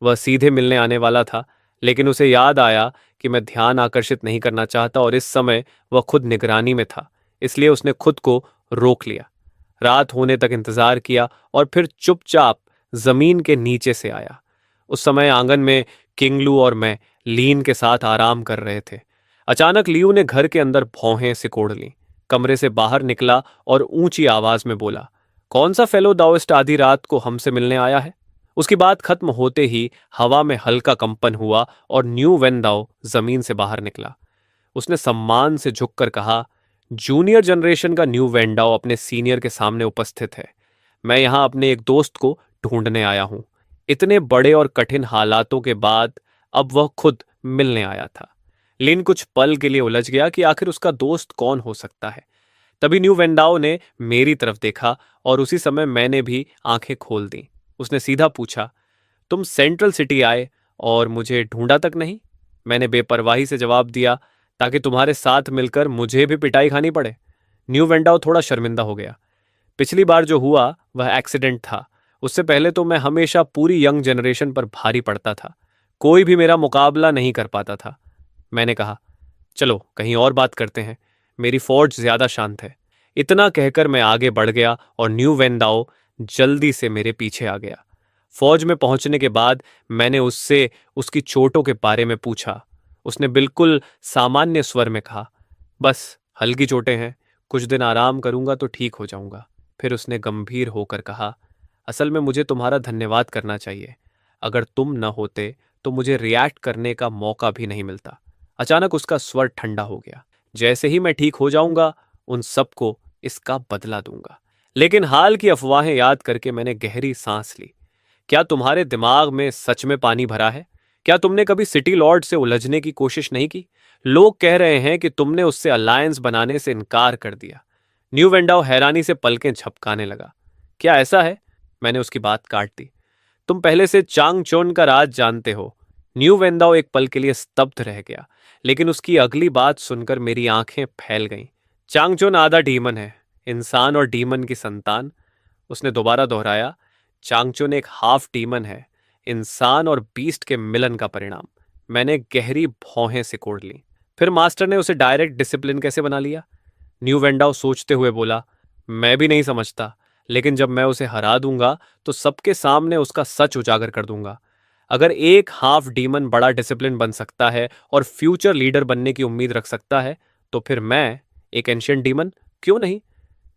Speaker 1: वह सीधे मिलने आने वाला था, लेकिन उसे याद आया कि मैं ध्यान आकर्षित नहीं करना चाहता और इस समय वह खुद निगरानी में था, इसलिए उसने खुद को रोक लिया। रात होने तक इंतजार किया और फिर चुपचाप जमीन के नीचे से आया। उस समय आंगन में किंगलू और मैं लीन के साथ आराम कर रहे थे। अचानक लियू ने घर के अंदर भौहें सिकोड़ लीं। कमरे से बाहर निकला और ऊंची आवाज में बोला, कौन सा फेलो दाओइस्ट आधी रात को हमसे मिलने आया है? उसकी बात खत्म होते ही हवा में हल्का कंपन हुआ और न्यू वेंदाओ जमीन से बाहर निकला। उसने सम्मान से झुककर कहा, जूनियर जनरेशन का न्यू वेंडाओ अपने सीनियर के सामने उपस्थित है। मैं यहां अपने एक दोस्त को ढूंढने आया हूं। इतने बड़े और कठिन हालातों के बाद अब वह खुद मिलने आया था। लिन कुछ पल के लिए उलझ गया कि आखिर उसका दोस्त कौन हो सकता है। तभी न्यू वेंडाओ ने मेरी तरफ देखा और उसी समय मैंने भी आंखें खोल दी। उसने सीधा पूछा, तुम सेंट्रल सिटी आए और मुझे ढूंढा तक नहीं? मैंने बेपरवाही से जवाब दिया, ताकि तुम्हारे साथ मिलकर मुझे भी पिटाई खानी पड़े। न्यू वेंडाओ थोड़ा शर्मिंदा हो गया। पिछली बार जो हुआ वह एक्सीडेंट था। उससे पहले तो मैं हमेशा पूरी यंग जनरेशन पर भारी पड़ता था। कोई भी मेरा मुकाबला नहीं कर पाता था। मैंने कहा, चलो कहीं और बात करते हैं, मेरी फोर्ज ज्यादा शांत है। इतना कहकर मैं आगे बढ़ गया और न्यू वेंदाओ जल्दी से मेरे पीछे आ गया। फौज में पहुंचने के बाद मैंने उससे उसकी चोटों के बारे में पूछा। उसने बिल्कुल सामान्य स्वर में कहा, बस हल्की चोटें हैं, कुछ दिन आराम करूंगा तो ठीक हो जाऊंगा। फिर उसने गंभीर होकर कहा, असल में मुझे तुम्हारा धन्यवाद करना चाहिए। अगर तुम न होते तो मुझे रिएक्ट करने का मौका भी नहीं मिलता। अचानक उसका स्वर ठंडा हो गया। जैसे ही मैं ठीक हो जाऊंगा, उन सबको इसका बदला दूंगा। लेकिन हाल की अफवाहें याद करके मैंने गहरी सांस ली। क्या तुम्हारे दिमाग में सच में पानी भरा है? क्या तुमने कभी सिटी लॉर्ड से उलझने की कोशिश नहीं की? लोग कह रहे हैं कि तुमने उससे अलायंस बनाने से इनकार कर दिया। न्यू वेंडाओ हैरानी से पलकें झपकाने लगा। क्या ऐसा है? मैंने उसकी बात काट दी। तुम पहले से चांग चोन का राज जानते हो। न्यू वेंदाओ एक पल के लिए स्तब्ध रह गया, लेकिन उसकी अगली बात सुनकर मेरी आंखें फैल गईं। चांग चोन आधा डीमन है, इंसान और डीमन की संतान। उसने दोबारा दोहराया, चांगचुन एक हाफ डीमन है, इंसान और बीस्ट के मिलन का परिणाम। मैंने गहरी भौहें सिकोड़ ली। फिर मास्टर ने उसे डायरेक्ट डिसिप्लिन कैसे बना लिया? न्यू वेंडाओ सोचते हुए बोला, मैं भी नहीं समझता, लेकिन जब मैं उसे हरा दूंगा तो सबके सामने उसका सच उजागर कर दूंगा। अगर एक हाफ डीमन बड़ा डिसिप्लिन बन सकता है और फ्यूचर लीडर बनने की उम्मीद रख सकता है, तो फिर मैं एक एंशियंट डीमन क्यों नहीं?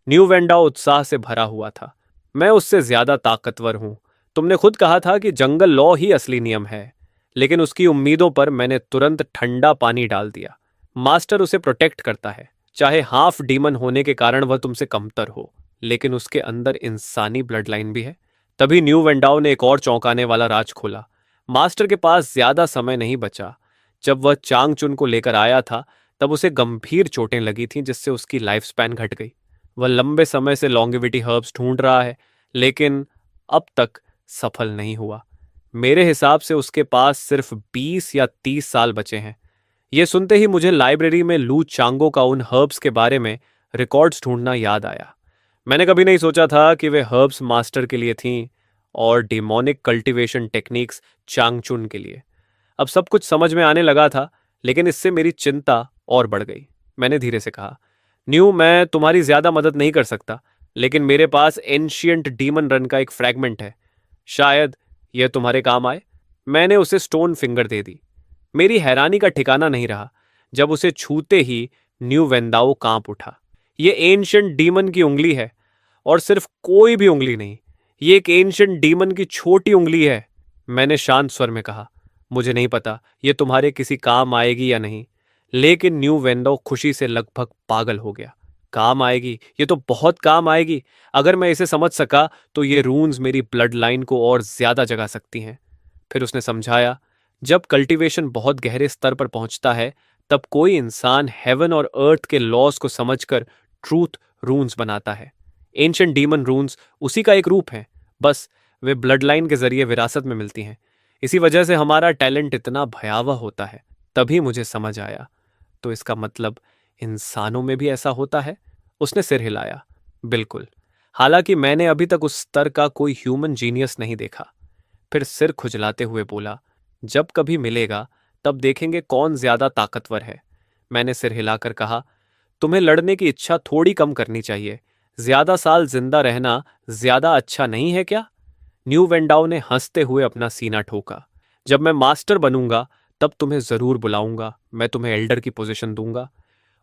Speaker 1: न्यू वेंडाओ उत्साह से भरा हुआ था। मैं उससे ज्यादा ताकतवर हूं। तुमने खुद कहा था कि जंगल लॉ ही असली नियम है, लेकिन उसकी उम्मीदों पर मैंने तुरंत ठंडा पानी डाल दिया। मास्टर उसे प्रोटेक्ट करता है, चाहे हाफ डीमन होने के कारण वह तुमसे कमतर हो, लेकिन उसके अंदर इंसानी ब्लड लाइन भी है। तभी न्यू वेंडाओ ने एक और चौंकाने वाला राज खोला। मास्टर के पास ज्यादा समय नहीं बचा। जब वह चांगचुन को लेकर आया था, तब उसे गंभीर चोटें लगी थीं, जिससे उसकी लाइफ स्पैन घट गई। वह लंबे समय से लॉन्गेविटी हर्ब्स ढूंढ रहा है, लेकिन अब तक सफल नहीं हुआ। मेरे हिसाब से उसके पास सिर्फ 20 या 30 साल बचे हैं। यह सुनते ही मुझे लाइब्रेरी में लू चांगो का उन हर्ब्स के बारे में रिकॉर्ड्स ढूंढना याद आया। मैंने कभी नहीं सोचा था कि वे हर्ब्स मास्टर के लिए थीं और डिमोनिक कल्टीवेशन टेक्निक्स चांगचुन के लिए। अब सब कुछ समझ में आने लगा था, लेकिन इससे मेरी चिंता और बढ़ गई। मैंने धीरे से कहा, न्यू, मैं तुम्हारी ज्यादा मदद नहीं कर सकता, लेकिन मेरे पास एंशियंट डीमन रन का एक फ्रैगमेंट है। शायद यह तुम्हारे काम आए। मैंने उसे स्टोन फिंगर दे दी। मेरी हैरानी का ठिकाना नहीं रहा जब उसे छूते ही न्यू वेंदाओ कांप उठा। यह एंशियंट डीमन की उंगली है, और सिर्फ कोई भी उंगली नहीं, ये एक एंशियंट डीमन की छोटी उंगली है। मैंने शांत स्वर में कहा, मुझे नहीं पता ये तुम्हारे किसी काम आएगी या नहीं, लेकिन न्यू वेंडो खुशी से लगभग पागल हो गया। काम आएगी, ये तो बहुत काम आएगी। अगर मैं इसे समझ सका तो ये रून्स मेरी ब्लड लाइन को और ज्यादा जगा सकती हैं। फिर उसने समझाया, जब कल्टीवेशन बहुत गहरे स्तर पर पहुंचता है तब कोई इंसान हेवन और अर्थ के लॉज को समझकर ट्रूथ रून्स बनाता है। एंशिएंट डीमन रून्स उसी का एक रूप है, बस वे ब्लड लाइन के जरिए विरासत में मिलती हैं। इसी वजह से हमारा टैलेंट इतना भयावह होता है। तभी मुझे समझ आया, तो इसका मतलब इंसानों में भी ऐसा होता है? उसने सिर हिलाया। बिल्कुल। हालांकि मैंने अभी तक उस स्तर का कोई ह्यूमन जीनियस नहीं देखा। फिर सिर खुजलाते हुए बोला, जब कभी मिलेगा तब देखेंगे कौन ज्यादा ताकतवर है। मैंने सिर हिलाकर कहा, तुम्हें लड़ने की इच्छा थोड़ी कम करनी चाहिए। ज्यादा साल जिंदा रहना ज्यादा अच्छा नहीं है क्या? न्यू वेंडाओ ने हंसते हुए अपना सीना ठोका। जब मैं मास्टर बनूंगा तब तुम्हें जरूर बुलाऊंगा, मैं तुम्हें एल्डर की पोजीशन दूंगा।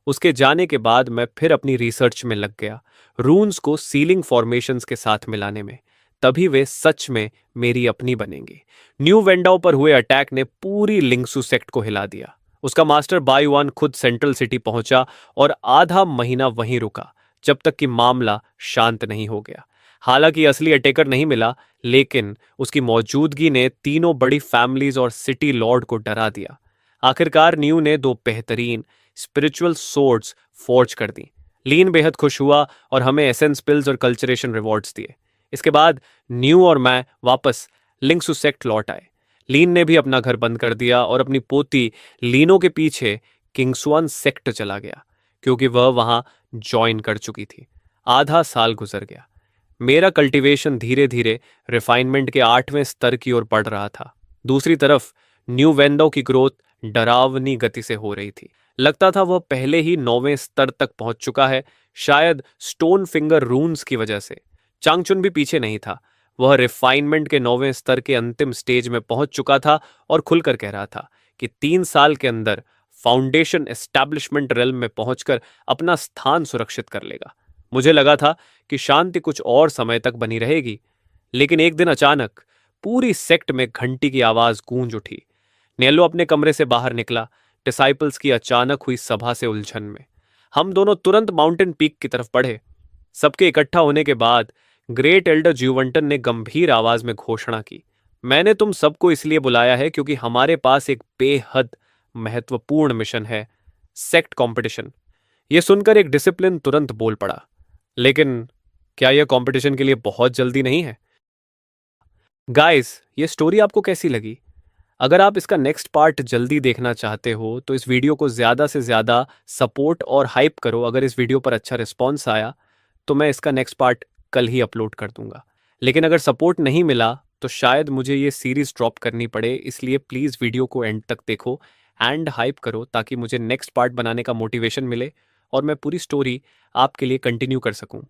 Speaker 1: उसके जाने के बाद मैं फिर अपनी रिसर्च में लग गया, रून्स को सीलिंग फॉर्मेशंस के साथ मिलाने में। तभी वे सच में मेरी अपनी बनेंगी। न्यू वेंडाओ पर हुए अटैक ने पूरी लिंगसू सेक्ट को हिला दिया। उसका मास्टर बायुआन खुद सेंट्रल सिटी पहुंचा और आधा महीना वहीं रुका, जब तक कि मामला शांत नहीं हो गया। हालांकि असली अटैकर नहीं मिला, लेकिन उसकी मौजूदगी ने तीनों बड़ी फैमिलीज और सिटी लॉर्ड को डरा दिया। आखिरकार न्यू ने दो बेहतरीन स्पिरिचुअल सोर्ड्स फोर्ज कर दी। लीन बेहद खुश हुआ और हमें एसेंस पिल्स और कल्चरेशन रिवॉर्ड्स दिए। इसके बाद न्यू और मैं वापस लिंक्सू सेक्ट लौट आए। लीन ने भी अपना घर बंद कर दिया और अपनी पोती लीनो के पीछे किंग्सवान सेक्ट चला गया, क्योंकि वह वहां ज्वाइन कर चुकी थी। आधा साल गुजर गया। मेरा कल्टीवेशन धीरे धीरे रिफाइनमेंट के 8वें स्तर की ओर बढ़ रहा था। दूसरी तरफ न्यू वेंडो की ग्रोथ डरावनी गति से हो रही थी। लगता था वह पहले ही 9वें स्तर तक पहुंच चुका है, शायद स्टोन फिंगर रून्स की वजह से। चांगचुन भी पीछे नहीं था। वह रिफाइनमेंट के 9वें स्तर के अंतिम स्टेज में पहुंच चुका था और खुलकर कह रहा था कि 3 साल के अंदर फाउंडेशन एस्टैब्लिशमेंट रेल्म में पहुंचकर अपना स्थान सुरक्षित कर लेगा। मुझे लगा था कि शांति कुछ और समय तक बनी रहेगी, लेकिन एक दिन अचानक पूरी सेक्ट में घंटी की आवाज गूंज उठी। नेलो अपने कमरे से बाहर निकला, डिसाइपल्स की अचानक हुई सभा से उलझन में। हम दोनों तुरंत माउंटेन पीक की तरफ बढ़े। सबके इकट्ठा होने के बाद ग्रेट एल्डर ज्यूवंटन ने गंभीर आवाज में घोषणा की, मैंने तुम सबको इसलिए बुलाया है क्योंकि हमारे पास एक बेहद महत्वपूर्ण मिशन है, सेक्ट कंपटीशन। यह सुनकर एक डिसिप्लिन तुरंत बोल पड़ा, लेकिन क्या यह कंपटीशन के लिए बहुत जल्दी नहीं है? गाइस, ये स्टोरी आपको कैसी लगी? अगर आप इसका नेक्स्ट पार्ट जल्दी देखना चाहते हो तो इस वीडियो को ज़्यादा से ज़्यादा सपोर्ट और हाइप करो। अगर इस वीडियो पर अच्छा रिस्पॉन्स आया तो मैं इसका नेक्स्ट पार्ट कल ही अपलोड कर दूंगा। लेकिन अगर सपोर्ट नहीं मिला तो शायद मुझे ये सीरीज़ ड्रॉप करनी पड़े, इसलिए प्लीज़ वीडियो को एंड तक देखो एंड हाइप करो, ताकि मुझे नेक्स्ट पार्ट बनाने का मोटिवेशन मिले और मैं पूरी स्टोरी आपके लिए कंटिन्यू कर सकूं।